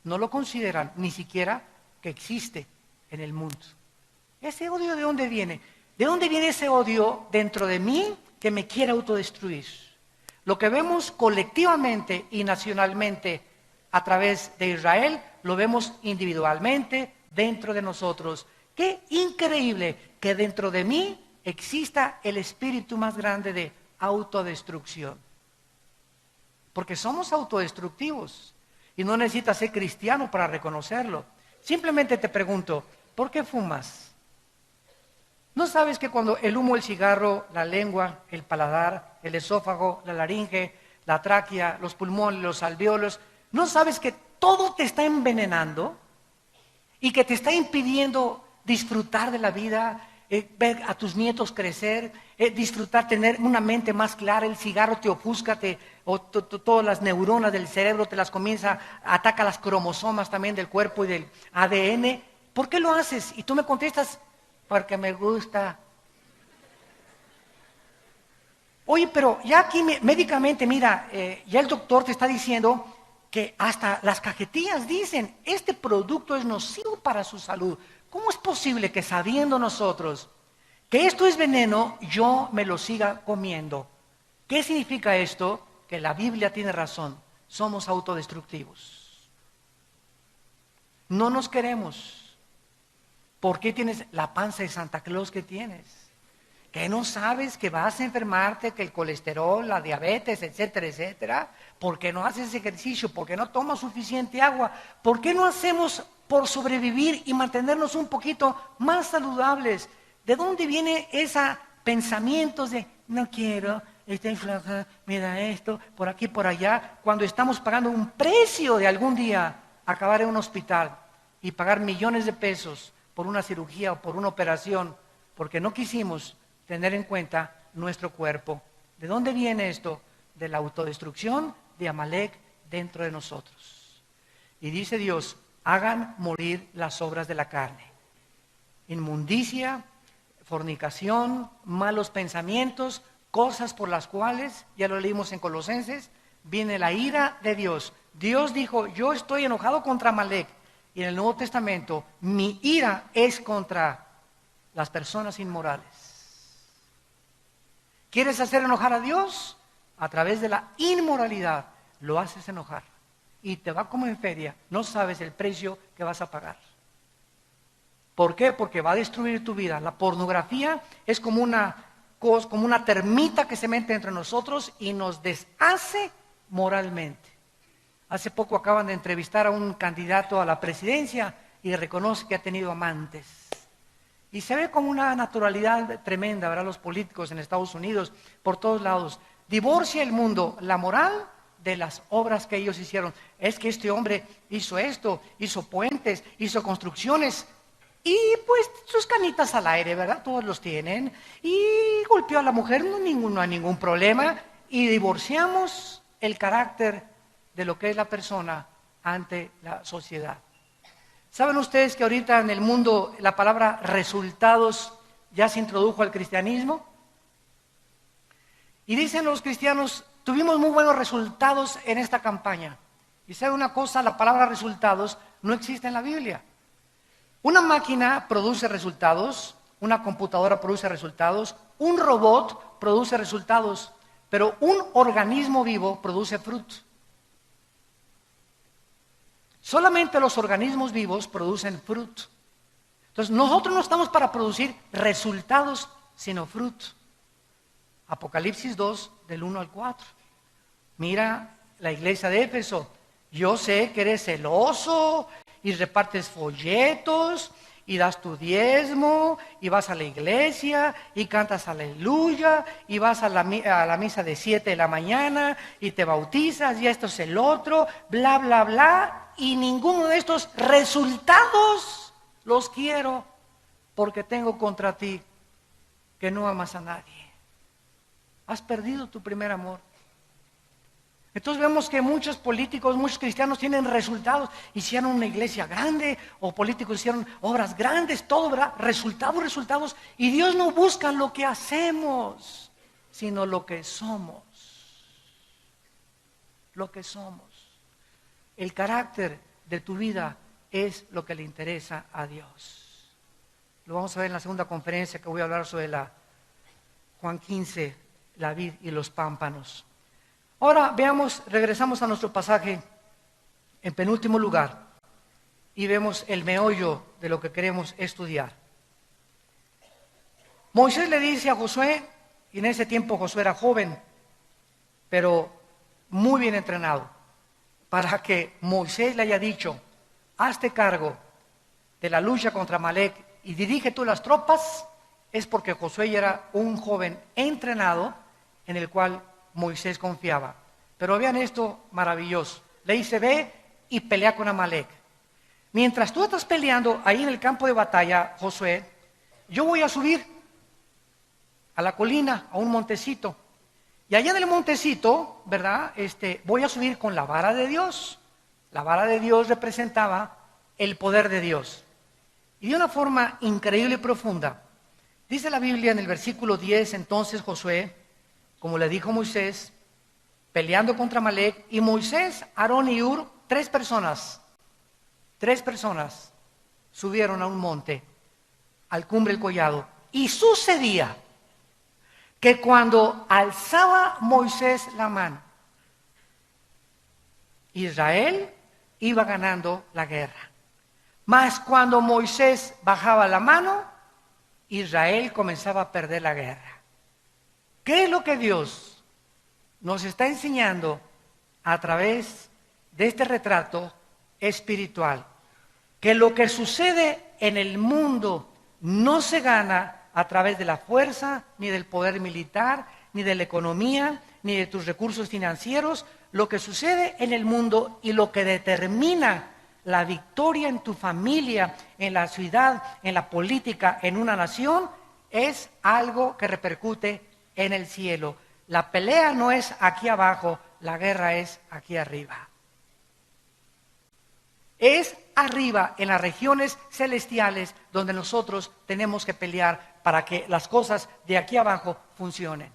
No lo consideran ni siquiera que existe en el mundo. ¿Ese odio de dónde viene? ¿De dónde viene ese odio dentro de mí que me quiere autodestruir? Lo que vemos colectivamente y nacionalmente a través de Israel, lo vemos individualmente dentro de nosotros. Qué increíble que dentro de mí exista el espíritu más grande de autodestrucción. porque somos autodestructivos y no necesitas ser cristiano para reconocerlo. Simplemente te pregunto, ¿por qué fumas? ¿No sabes que cuando el humo, el cigarro, la lengua, el paladar, el esófago, la laringe, la tráquea, los pulmones, los alvéolos, ¿no sabes que todo te está envenenando y que te está impidiendo disfrutar de la vida, ver a tus nietos crecer, disfrutar, tener una mente más clara? El cigarro te ofusca, todas las neuronas del cerebro te las comienza, ataca las cromosomas también del cuerpo y del ADN. ¿Por qué lo haces? Y tú me contestas, porque me gusta. Oye, pero ya aquí médicamente, mira, ya el doctor te está diciendo que hasta las cajetillas dicen, este producto es nocivo para su salud. ¿Cómo es posible que sabiendo nosotros que esto es veneno, yo me lo siga comiendo? ¿Qué significa esto? Que la Biblia tiene razón, somos autodestructivos. No nos queremos. ¿Por qué tienes la panza de Santa Claus que tienes? ¿Que no sabes que vas a enfermarte, que el colesterol, la diabetes, etcétera, etcétera? ¿Por qué no haces ejercicio? ¿Por qué no tomas suficiente agua? ¿Por qué no hacemos por sobrevivir y mantenernos un poquito más saludables? ¿De dónde viene esos pensamientos de no quiero, estoy flaca, mira esto, por aquí, por allá, cuando estamos pagando un precio de algún día acabar en un hospital y pagar millones de pesos por una cirugía o por una operación, porque no quisimos tener en cuenta nuestro cuerpo? ¿De dónde viene esto? De la autodestrucción de Amalek dentro de nosotros. Y dice Dios, hagan morir las obras de la carne. Inmundicia, fornicación, malos pensamientos, cosas por las cuales, ya lo leímos en Colosenses, viene la ira de Dios. Dios dijo, yo estoy enojado contra Amalek. Y en el Nuevo Testamento, mi ira es contra las personas inmorales. ¿Quieres hacer enojar a Dios? A través de la inmoralidad lo haces enojar. Y te va como en feria, no sabes el precio que vas a pagar. ¿Por qué? Porque va a destruir tu vida. La pornografía es como una termita que se mete entre nosotros y nos deshace moralmente. Hace poco acaban de entrevistar a un candidato a la presidencia y reconoce que ha tenido amantes. Y se ve con una naturalidad tremenda, ¿verdad? Los políticos en Estados Unidos, por todos lados. Divorcia el mundo, la moral, de las obras que ellos hicieron. Es que este hombre hizo esto, hizo puentes, hizo construcciones. Y pues sus canitas al aire, ¿verdad? Todos los tienen. Y golpeó a la mujer, no hay ningún problema. Y divorciamos el carácter de lo que es la persona ante la sociedad. ¿Saben ustedes que ahorita en el mundo la palabra resultados ya se introdujo al cristianismo? Y dicen los cristianos, tuvimos muy buenos resultados en esta campaña. Y sabe una cosa, la palabra resultados no existe en la Biblia. Una máquina produce resultados, una computadora produce resultados, un robot produce resultados, pero un organismo vivo produce fruto. Solamente los organismos vivos producen fruto. Entonces nosotros no estamos para producir resultados, sino fruto. Apocalipsis 2, del 1 al 4. Mira la iglesia de Éfeso. Yo sé que eres celoso y repartes folletos y das tu diezmo y vas a la iglesia y cantas aleluya y vas a la misa de 7 de la mañana y te bautizas y esto es el otro, bla, bla, bla. Y ninguno de estos resultados los quiero porque tengo contra ti que no amas a nadie. Has perdido tu primer amor. Entonces vemos que muchos políticos, muchos cristianos tienen resultados. Hicieron una iglesia grande o políticos hicieron obras grandes, todo, ¿verdad? Resultados. Y Dios no busca lo que hacemos, sino lo que somos. Lo que somos. El carácter de tu vida es lo que le interesa a Dios. Lo vamos a ver en la segunda conferencia que voy a hablar sobre Juan 15, la vid y los pámpanos. Ahora regresamos a nuestro pasaje en penúltimo lugar y vemos el meollo de lo que queremos estudiar. Moisés le dice a Josué, y en ese tiempo Josué era joven, pero muy bien entrenado para que Moisés le haya dicho, hazte cargo de la lucha contra Amalek y dirige tú las tropas, es porque Josué ya era un joven entrenado en el cual Moisés confiaba. Pero vean esto maravilloso. Le dice, ve y pelea con Amalek. Mientras tú estás peleando ahí en el campo de batalla, Josué, yo voy a subir a la colina, a un montecito. Y allá en el montecito, ¿verdad? Voy a subir con la vara de Dios. La vara de Dios representaba el poder de Dios. Y de una forma increíble y profunda, dice la Biblia en el versículo 10, entonces Josué, como le dijo Moisés, peleando contra Amalek, y Moisés, Aarón y Hur, tres personas subieron a un monte, al cumbre del collado. Y sucedía que cuando alzaba Moisés la mano, Israel iba ganando la guerra. Mas cuando Moisés bajaba la mano, Israel comenzaba a perder la guerra. ¿Qué es lo que Dios nos está enseñando a través de este retrato espiritual? Que lo que sucede en el mundo no se gana a través de la fuerza, ni del poder militar, ni de la economía, ni de tus recursos financieros. Lo que sucede en el mundo y lo que determina la victoria en tu familia, en la ciudad, en la política, en una nación, es algo que repercute en el cielo. La pelea no es aquí abajo, la guerra es aquí arriba. Es arriba, en las regiones celestiales, donde nosotros tenemos que pelear para que las cosas de aquí abajo funcionen.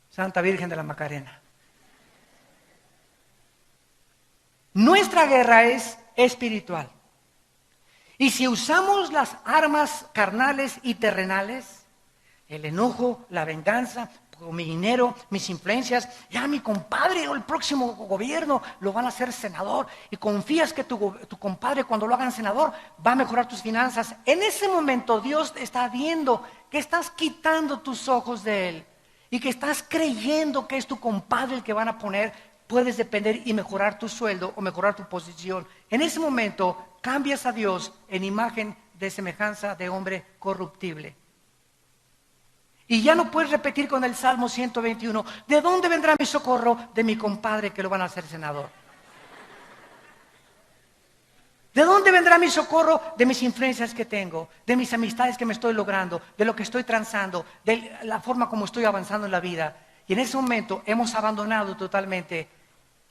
Santa Virgen de la Macarena. Nuestra guerra es espiritual. Y si usamos las armas carnales y terrenales, el enojo, la venganza, mi dinero, mis influencias, ya mi compadre o el próximo gobierno lo van a hacer senador y confías que tu compadre cuando lo hagan senador va a mejorar tus finanzas. En ese momento Dios está viendo que estás quitando tus ojos de Él y que estás creyendo que es tu compadre el que van a poner. Puedes depender y mejorar tu sueldo o mejorar tu posición. En ese momento cambias a Dios en imagen de semejanza de hombre corruptible. Y ya no puedes repetir con el Salmo 121, ¿de dónde vendrá mi socorro? De mi compadre que lo van a hacer senador. ¿De dónde vendrá mi socorro? De mis influencias que tengo, de mis amistades que me estoy logrando, de lo que estoy transando, de la forma como estoy avanzando en la vida. Y en ese momento hemos abandonado totalmente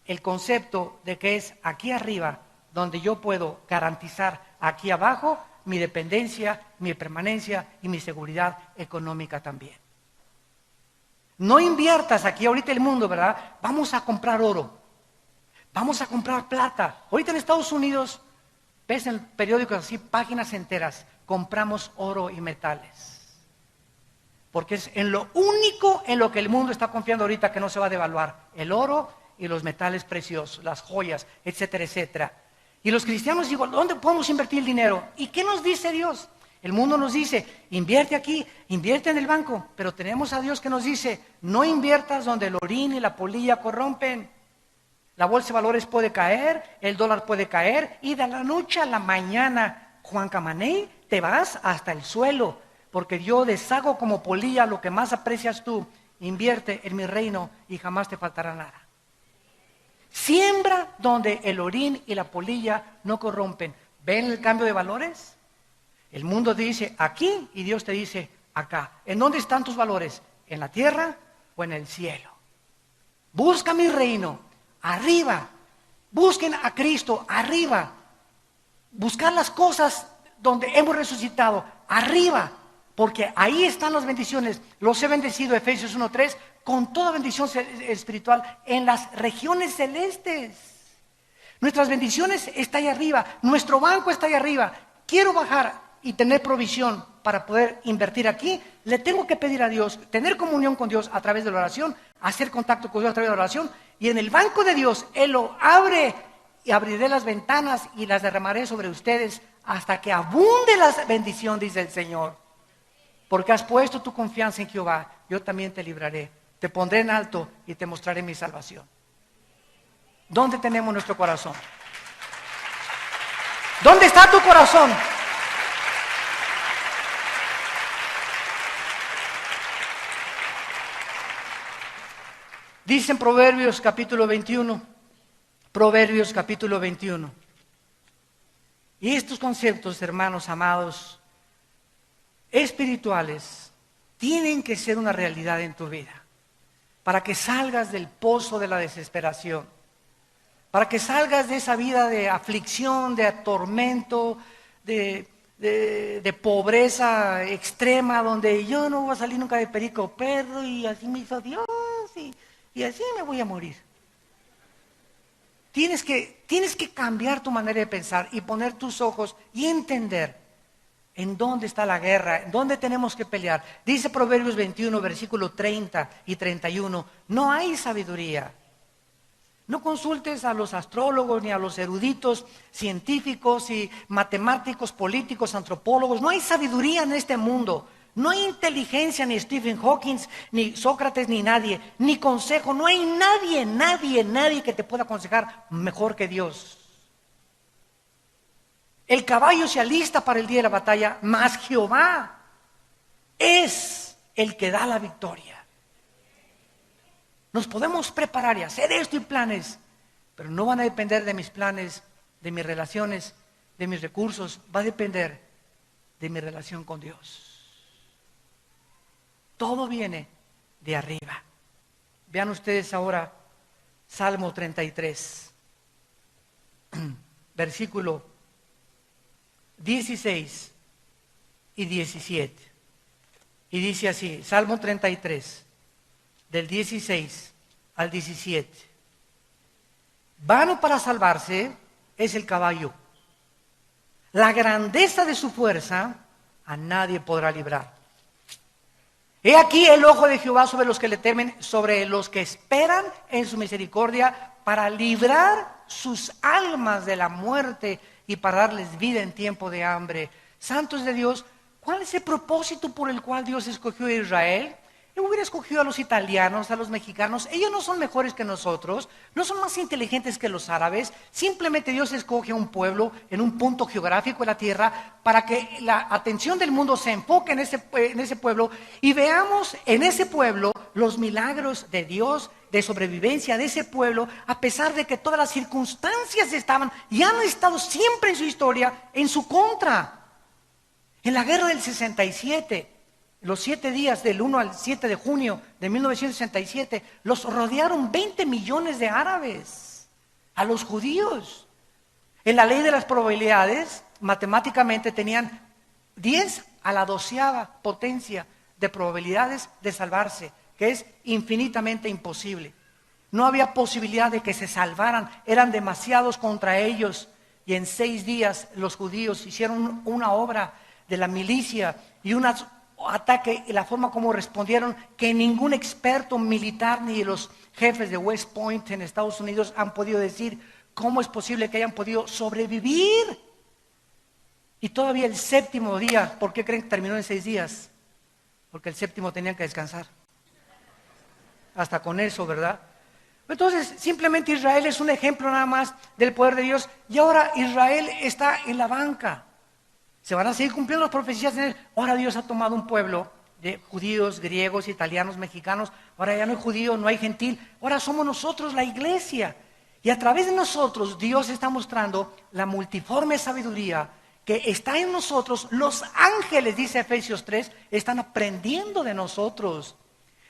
el concepto de que es aquí arriba donde yo puedo garantizar aquí abajo mi dependencia, mi permanencia y mi seguridad económica también. No inviertas aquí ahorita el mundo, ¿verdad? Vamos a comprar oro, vamos a comprar plata. Ahorita en Estados Unidos, ves en periódicos así, páginas enteras, compramos oro y metales. Porque es en lo único en lo que el mundo está confiando ahorita que no se va a devaluar, el oro y los metales preciosos, las joyas, etcétera, etcétera. Y los cristianos digo, ¿dónde podemos invertir el dinero? ¿Y qué nos dice Dios? El mundo nos dice, invierte aquí, invierte en el banco, pero tenemos a Dios que nos dice, no inviertas donde el orín y la polilla corrompen. La bolsa de valores puede caer, el dólar puede caer, y de la noche a la mañana, Juan Camaney, te vas hasta el suelo, porque yo deshago como polilla lo que más aprecias tú, invierte en mi reino y jamás te faltará nada. Siembra donde el orín y la polilla no corrompen. ¿Ven el cambio de valores? El mundo te dice aquí y Dios te dice acá. ¿En dónde están tus valores? ¿En la tierra o en el cielo? Busca mi reino, arriba. Busquen a Cristo, arriba. Buscar las cosas donde hemos resucitado, arriba. Porque ahí están las bendiciones. Los he bendecido, Efesios 1:3, con toda bendición espiritual en las regiones celestes. Nuestras bendiciones están ahí arriba. Nuestro banco está ahí arriba. Quiero bajar y tener provisión para poder invertir aquí. Le tengo que pedir a Dios, tener comunión con Dios a través de la oración, hacer contacto con Dios a través de la oración. Y en el banco de Dios, Él lo abre y abriré las ventanas y las derramaré sobre ustedes hasta que abunde la bendición, dice el Señor. Porque has puesto tu confianza en Jehová, yo también te libraré. Te pondré en alto y te mostraré mi salvación. ¿Dónde tenemos nuestro corazón? ¿Dónde está tu corazón? Dice en Proverbios capítulo 21, Proverbios capítulo 21. Y estos conceptos, hermanos amados, espirituales, tienen que ser una realidad en tu vida, para que salgas del pozo de la desesperación, para que salgas de esa vida de aflicción, de tormento, de pobreza extrema, donde yo no voy a salir nunca de perico perro y así me hizo Dios y así me voy a morir. Tienes que cambiar tu manera de pensar y poner tus ojos y entender en dónde está la guerra, en dónde tenemos que pelear. Dice Proverbios 21, versículo 30 y 31, no hay sabiduría. No consultes a los astrólogos ni a los eruditos científicos y matemáticos, políticos, antropólogos. No hay sabiduría en este mundo. No hay inteligencia, ni Stephen Hawking, ni Sócrates, ni nadie, ni consejo. No hay nadie que te pueda aconsejar mejor que Dios. El caballo se alista para el día de la batalla, mas Jehová es el que da la victoria. Nos podemos preparar y hacer esto y planes, pero no van a depender de mis planes, de mis relaciones, de mis recursos. Va a depender de mi relación con Dios. Todo viene de arriba. Vean ustedes ahora Salmo 33, versículo 16 y 17. Y dice así, Salmo 33, del 16 al 17. Vano para salvarse es el caballo. La grandeza de su fuerza a nadie podrá librar. He aquí el ojo de Jehová sobre los que le temen, sobre los que esperan en su misericordia, para librar sus almas de la muerte y para darles vida en tiempo de hambre. Santos de Dios, ¿cuál es el propósito por el cual Dios escogió a Israel? Él hubiera escogido a los italianos, a los mexicanos. Ellos no son mejores que nosotros, no son más inteligentes que los árabes. Simplemente Dios escoge a un pueblo en un punto geográfico de la tierra para que la atención del mundo se enfoque en ese pueblo y veamos en ese pueblo los milagros de Dios, de sobrevivencia de ese pueblo, a pesar de que todas las circunstancias estaban y han estado siempre en su historia en su contra. En la guerra del 67, los 7 días del 1 al 7 de junio de 1967, los rodearon 20 millones de árabes, a los judíos. En la ley de las probabilidades, matemáticamente tenían 10 a la 12ª potencia de probabilidades de salvarse, que es infinitamente imposible. No había posibilidad de que se salvaran, eran demasiados contra ellos. Y en 6 días los judíos hicieron una obra de la milicia y un ataque, y la forma como respondieron, que ningún experto militar ni los jefes de West Point en Estados Unidos han podido decir cómo es posible que hayan podido sobrevivir. Y todavía el 7º día, ¿por qué creen que terminó en 6 días? Porque el 7º tenían que descansar. Hasta con eso, ¿verdad? Entonces, simplemente Israel es un ejemplo nada más del poder de Dios. Y ahora Israel está en la banca. Se van a seguir cumpliendo las profecías en él. Ahora Dios ha tomado un pueblo de judíos, griegos, italianos, mexicanos. Ahora ya no hay judío, no hay gentil. Ahora somos nosotros la iglesia. Y a través de nosotros Dios está mostrando la multiforme sabiduría que está en nosotros. Los ángeles, dice Efesios 3, están aprendiendo de nosotros.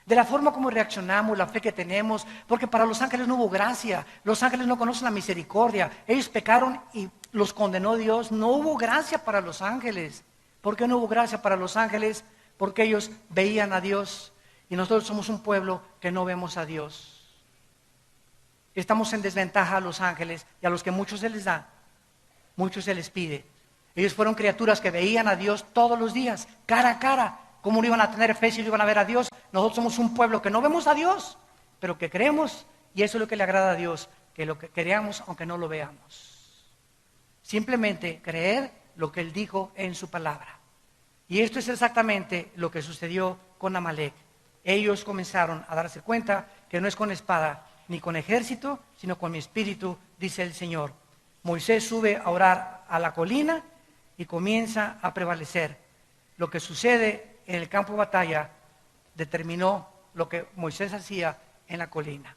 De la forma como reaccionamos, la fe que tenemos, porque para los ángeles no hubo gracia, los ángeles no conocen la misericordia, ellos pecaron y los condenó Dios, no hubo gracia para los ángeles. ¿Por qué no hubo gracia para los ángeles? Porque ellos veían a Dios y nosotros somos un pueblo que no vemos a Dios. Estamos en desventaja a los ángeles y a los que muchos se les da, muchos se les pide. Ellos fueron criaturas que veían a Dios todos los días, cara a cara. ¿Cómo no iban a tener fe si no iban a ver a Dios? Nosotros somos un pueblo que no vemos a Dios, pero que creemos, y eso es lo que le agrada a Dios, que lo que creamos aunque no lo veamos. Simplemente creer lo que Él dijo en su palabra. Y esto es exactamente lo que sucedió con Amalek. Ellos comenzaron a darse cuenta que no es con espada ni con ejército, sino con mi espíritu, dice el Señor. Moisés sube a orar a la colina y comienza a prevalecer. Lo que sucede en el campo de batalla determinó lo que Moisés hacía en la colina.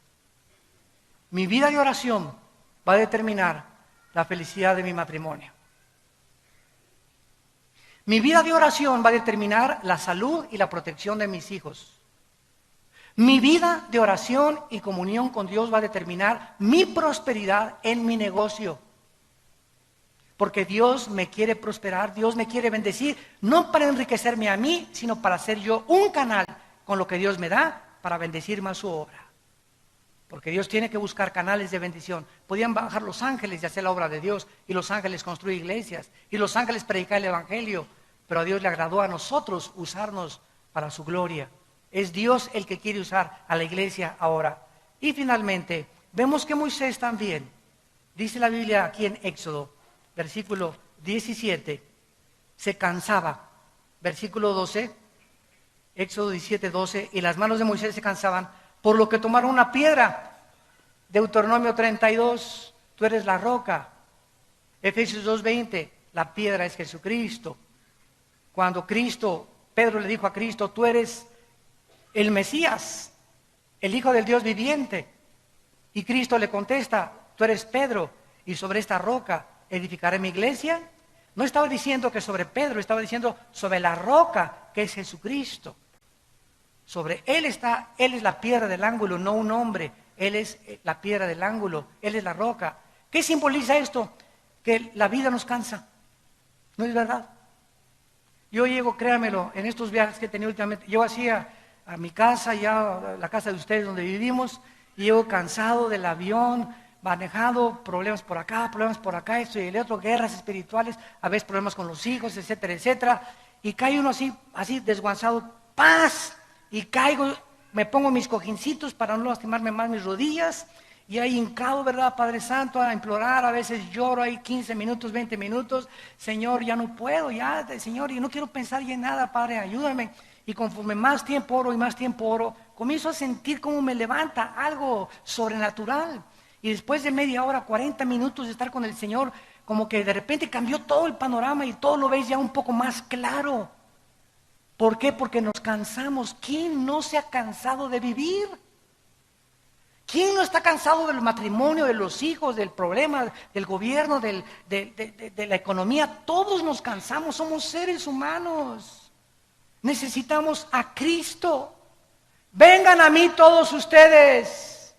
Mi vida de oración va a determinar la felicidad de mi matrimonio. Mi vida de oración va a determinar la salud y la protección de mis hijos. Mi vida de oración y comunión con Dios va a determinar mi prosperidad en mi negocio. Porque Dios me quiere prosperar, Dios me quiere bendecir, no para enriquecerme a mí, sino para ser yo un canal con lo que Dios me da para bendecir más su obra. Porque Dios tiene que buscar canales de bendición. Podían bajar los ángeles y hacer la obra de Dios, y los ángeles construir iglesias, y los ángeles predicar el evangelio, pero a Dios le agradó a nosotros usarnos para su gloria. Es Dios el que quiere usar a la iglesia ahora. Y finalmente, vemos que Moisés también, dice la Biblia aquí en Éxodo, versículo 17, se cansaba. Versículo 12, Éxodo 17, 12, y las manos de Moisés se cansaban, por lo que tomaron una piedra. Deuteronomio 32, tú eres la roca. Efesios 2:20, la piedra es Jesucristo. Cuando Pedro le dijo a Cristo, tú eres el Mesías, el Hijo del Dios viviente. Y Cristo le contesta, tú eres Pedro, y sobre esta roca edificaré mi iglesia. No estaba diciendo que sobre Pedro, estaba diciendo sobre la roca que es Jesucristo. Sobre Él está, Él es la piedra del ángulo, no un hombre. Él es la piedra del ángulo, Él es la roca. ¿Qué simboliza esto? Que la vida nos cansa. ¿No es verdad? Yo llego, créanmelo, en estos viajes que he tenido últimamente, llego así a mi casa, ya a la casa de ustedes donde vivimos, y llego cansado del avión, manejado, problemas por acá, esto y el otro, guerras espirituales, a veces problemas con los hijos, etcétera, etcétera, y cae uno así desguanzado, ¡paz! Y caigo, me pongo mis cojincitos para no lastimarme más mis rodillas, y ahí hincado, ¿verdad, Padre Santo? A implorar, a veces lloro ahí 15 minutos, 20 minutos, Señor, ya no puedo, Señor, y no quiero pensar ya en nada, Padre, ayúdame. Y conforme más tiempo oro y más tiempo oro, comienzo a sentir cómo me levanta algo sobrenatural. Y después de media hora, 40 minutos de estar con el Señor, como que de repente cambió todo el panorama y todo lo ves ya un poco más claro. ¿Por qué? Porque nos cansamos. ¿Quién no se ha cansado de vivir? ¿Quién no está cansado del matrimonio, de los hijos, del problema, del gobierno, de la economía? Todos nos cansamos, somos seres humanos. Necesitamos a Cristo. Vengan a mí todos ustedes,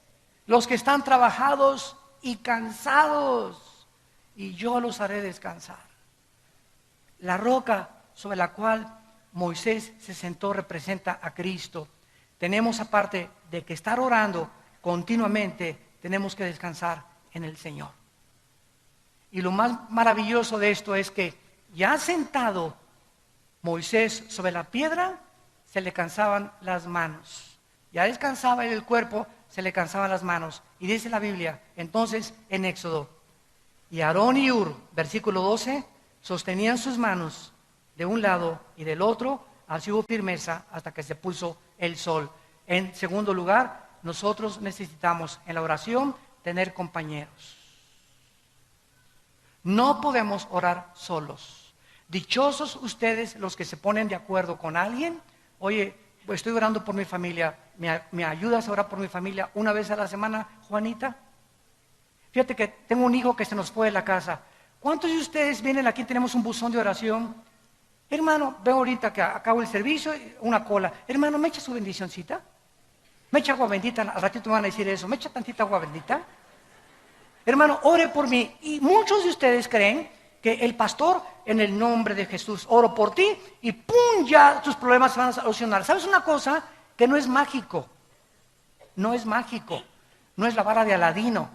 los que están trabajados y cansados, y yo los haré descansar. La roca sobre la cual Moisés se sentó representa a Cristo. Tenemos, aparte de que estar orando continuamente, tenemos que descansar en el Señor. Y lo más maravilloso de esto es que ya sentado Moisés sobre la piedra, se le cansaban las manos. Ya descansaba el cuerpo, se le cansaban las manos. Y dice la Biblia, entonces en Éxodo, y Aarón y Hur, versículo 12, sostenían sus manos de un lado y del otro, así hubo firmeza hasta que se puso el sol. En segundo lugar, nosotros necesitamos en la oración tener compañeros. No podemos orar solos. Dichosos ustedes los que se ponen de acuerdo con alguien. Oye, estoy orando por mi familia, ¿me ayudas a orar por mi familia una vez a la semana, Juanita? Fíjate que tengo un hijo que se nos fue de la casa. ¿Cuántos de ustedes vienen aquí? Tenemos un buzón de oración. Hermano, veo ahorita que acabo el servicio, una cola. Hermano, ¿me echa su bendicioncita? ¿Me echa agua bendita? Al ratito me van a decir eso. ¿Me echa tantita agua bendita? Hermano, ore por mí. Y muchos de ustedes creen que el pastor, en el nombre de Jesús, oro por ti y ¡pum! Ya tus problemas se van a solucionar. ¿Sabes una cosa? Que no es mágico. No es mágico. No es la vara de Aladino.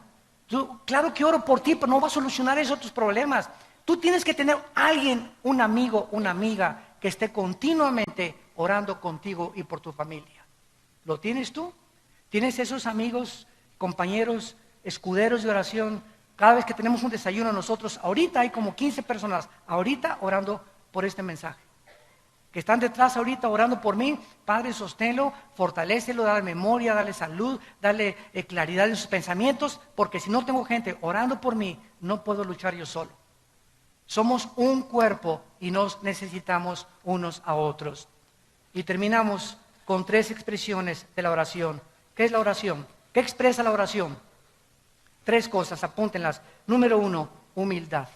Claro que oro por ti, pero no va a solucionar eso tus problemas. Tú tienes que tener alguien, un amigo, una amiga, que esté continuamente orando contigo y por tu familia. ¿Lo tienes tú? ¿Tienes esos amigos, compañeros, escuderos de oración? Cada vez que tenemos un desayuno nosotros, ahorita hay como 15 personas, ahorita orando por este mensaje. que están detrás ahorita orando por mí, Padre, sosténlo, fortalécelo, dale memoria, dale salud, dale claridad en sus pensamientos, porque si no tengo gente orando por mí, no puedo luchar yo solo. Somos un cuerpo y nos necesitamos unos a otros. Y terminamos con 3 expresiones de la oración. ¿Qué es la oración? ¿Qué expresa la oración? 3 cosas, apúntenlas. Número 1, humildad.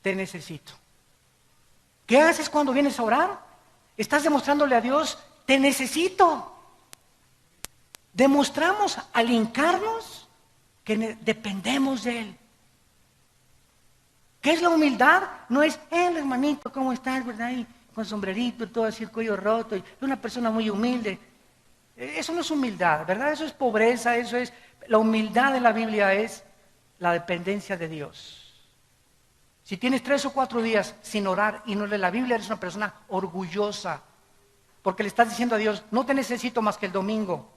Te necesito. ¿Qué haces cuando vienes a orar? Estás demostrándole a Dios, te necesito. Demostramos al hincarnos que dependemos de Él. ¿Qué es la humildad? No es, hermanito, ¿cómo estás, verdad? Y con sombrerito, todo así, el cuello roto, y una persona muy humilde. Eso no es humildad, ¿verdad? Eso es pobreza, eso es... La humildad de la Biblia es la dependencia de Dios. Si tienes 3 o 4 días sin orar y no leer la Biblia, eres una persona orgullosa, porque le estás diciendo a Dios, no te necesito más que el domingo.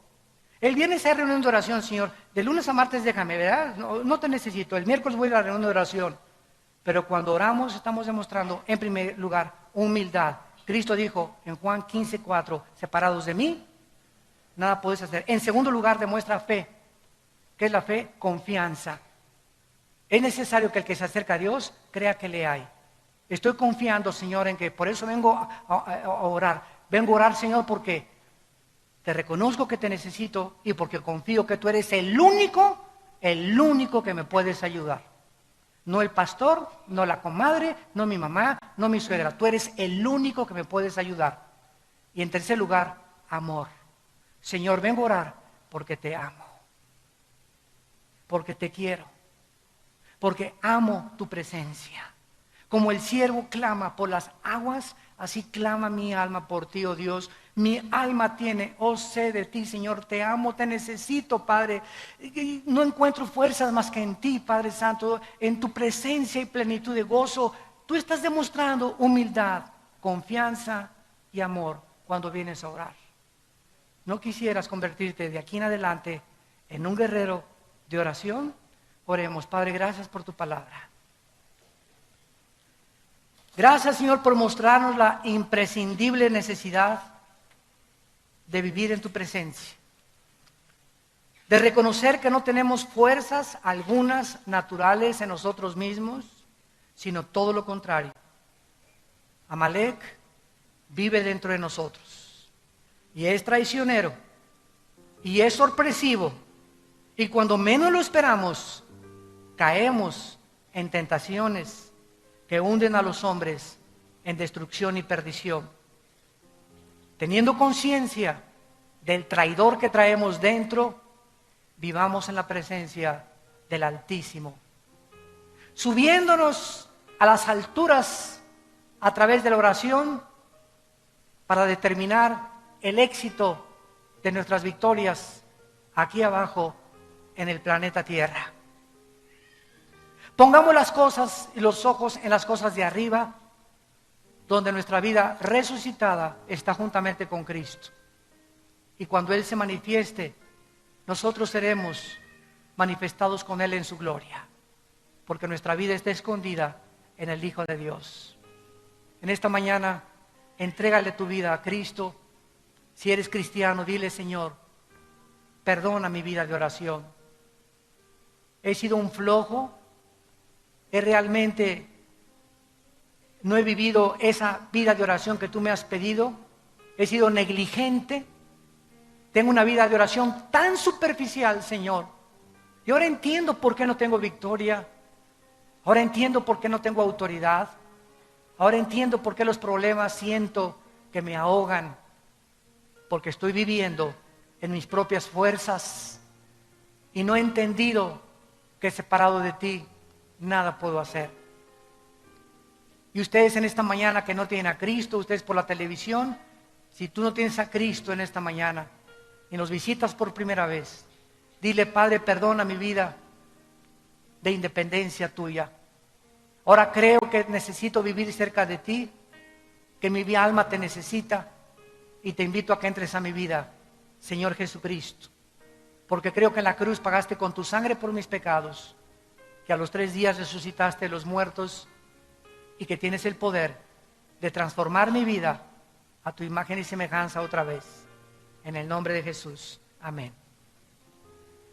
El viernes hay reunión de oración, Señor. De lunes a martes déjame, ¿verdad? No te necesito. El miércoles voy a la reunión de oración. Pero cuando oramos estamos demostrando, en primer lugar, humildad. Cristo dijo en Juan 15:4, separados de mí, nada podéis hacer. En segundo lugar, demuestra fe. ¿Qué es la fe? Confianza. Es necesario que el que se acerca a Dios crea que le hay. Estoy confiando, Señor, en que por eso vengo a orar. Vengo a orar, Señor, porque te reconozco que te necesito y porque confío que tú eres el único que me puedes ayudar. No el pastor, no la comadre, no mi mamá, no mi suegra. Tú eres el único que me puedes ayudar. Y en tercer lugar, amor. Señor, vengo a orar porque te amo. Porque te quiero. Porque amo tu presencia. Como el siervo clama por las aguas, así clama mi alma por ti, oh Dios. Mi alma tiene, oh sed de ti, Señor. Te amo, te necesito, Padre. No encuentro fuerzas más que en ti, Padre Santo. En tu presencia y plenitud de gozo. Tú estás demostrando humildad, confianza y amor cuando vienes a orar. ¿No quisieras convertirte de aquí en adelante en un guerrero de oración? Oremos. Padre, gracias por tu palabra. Gracias, Señor, por mostrarnos la imprescindible necesidad de vivir en tu presencia, de reconocer que no tenemos fuerzas algunas naturales en nosotros mismos, sino todo lo contrario. Amalek vive dentro de nosotros y es traicionero y es sorpresivo, y cuando menos lo esperamos caemos en tentaciones que hunden a los hombres en destrucción y perdición. Teniendo conciencia del traidor que traemos dentro, vivamos en la presencia del Altísimo, subiéndonos a las alturas a través de la oración para determinar el éxito de nuestras victorias aquí abajo en el planeta Tierra. Pongamos las cosas y los ojos en las cosas de arriba, donde nuestra vida resucitada está juntamente con Cristo. Y cuando Él se manifieste, nosotros seremos manifestados con Él en su gloria, porque nuestra vida está escondida en el Hijo de Dios. En esta mañana, entrégale tu vida a Cristo. Si eres cristiano, dile: Señor, perdona mi vida de oración. He sido un flojo. No he vivido esa vida de oración que tú me has pedido. He sido negligente. Tengo una vida de oración tan superficial, Señor. Y ahora entiendo por qué no tengo victoria. Ahora entiendo por qué no tengo autoridad. Ahora entiendo por qué los problemas siento que me ahogan. Porque estoy viviendo en mis propias fuerzas. Y no he entendido que separado de ti nada puedo hacer. Y ustedes en esta mañana que no tienen a Cristo, ustedes por la televisión, si tú no tienes a Cristo en esta mañana y nos visitas por primera vez, dile: Padre, perdona mi vida de independencia tuya. Ahora creo que necesito vivir cerca de ti, que mi alma te necesita, y te invito a que entres a mi vida, Señor Jesucristo, porque creo que en la cruz pagaste con tu sangre por mis pecados, que a los 3 días resucitaste de los muertos y que tienes el poder de transformar mi vida a tu imagen y semejanza otra vez. En el nombre de Jesús. Amén.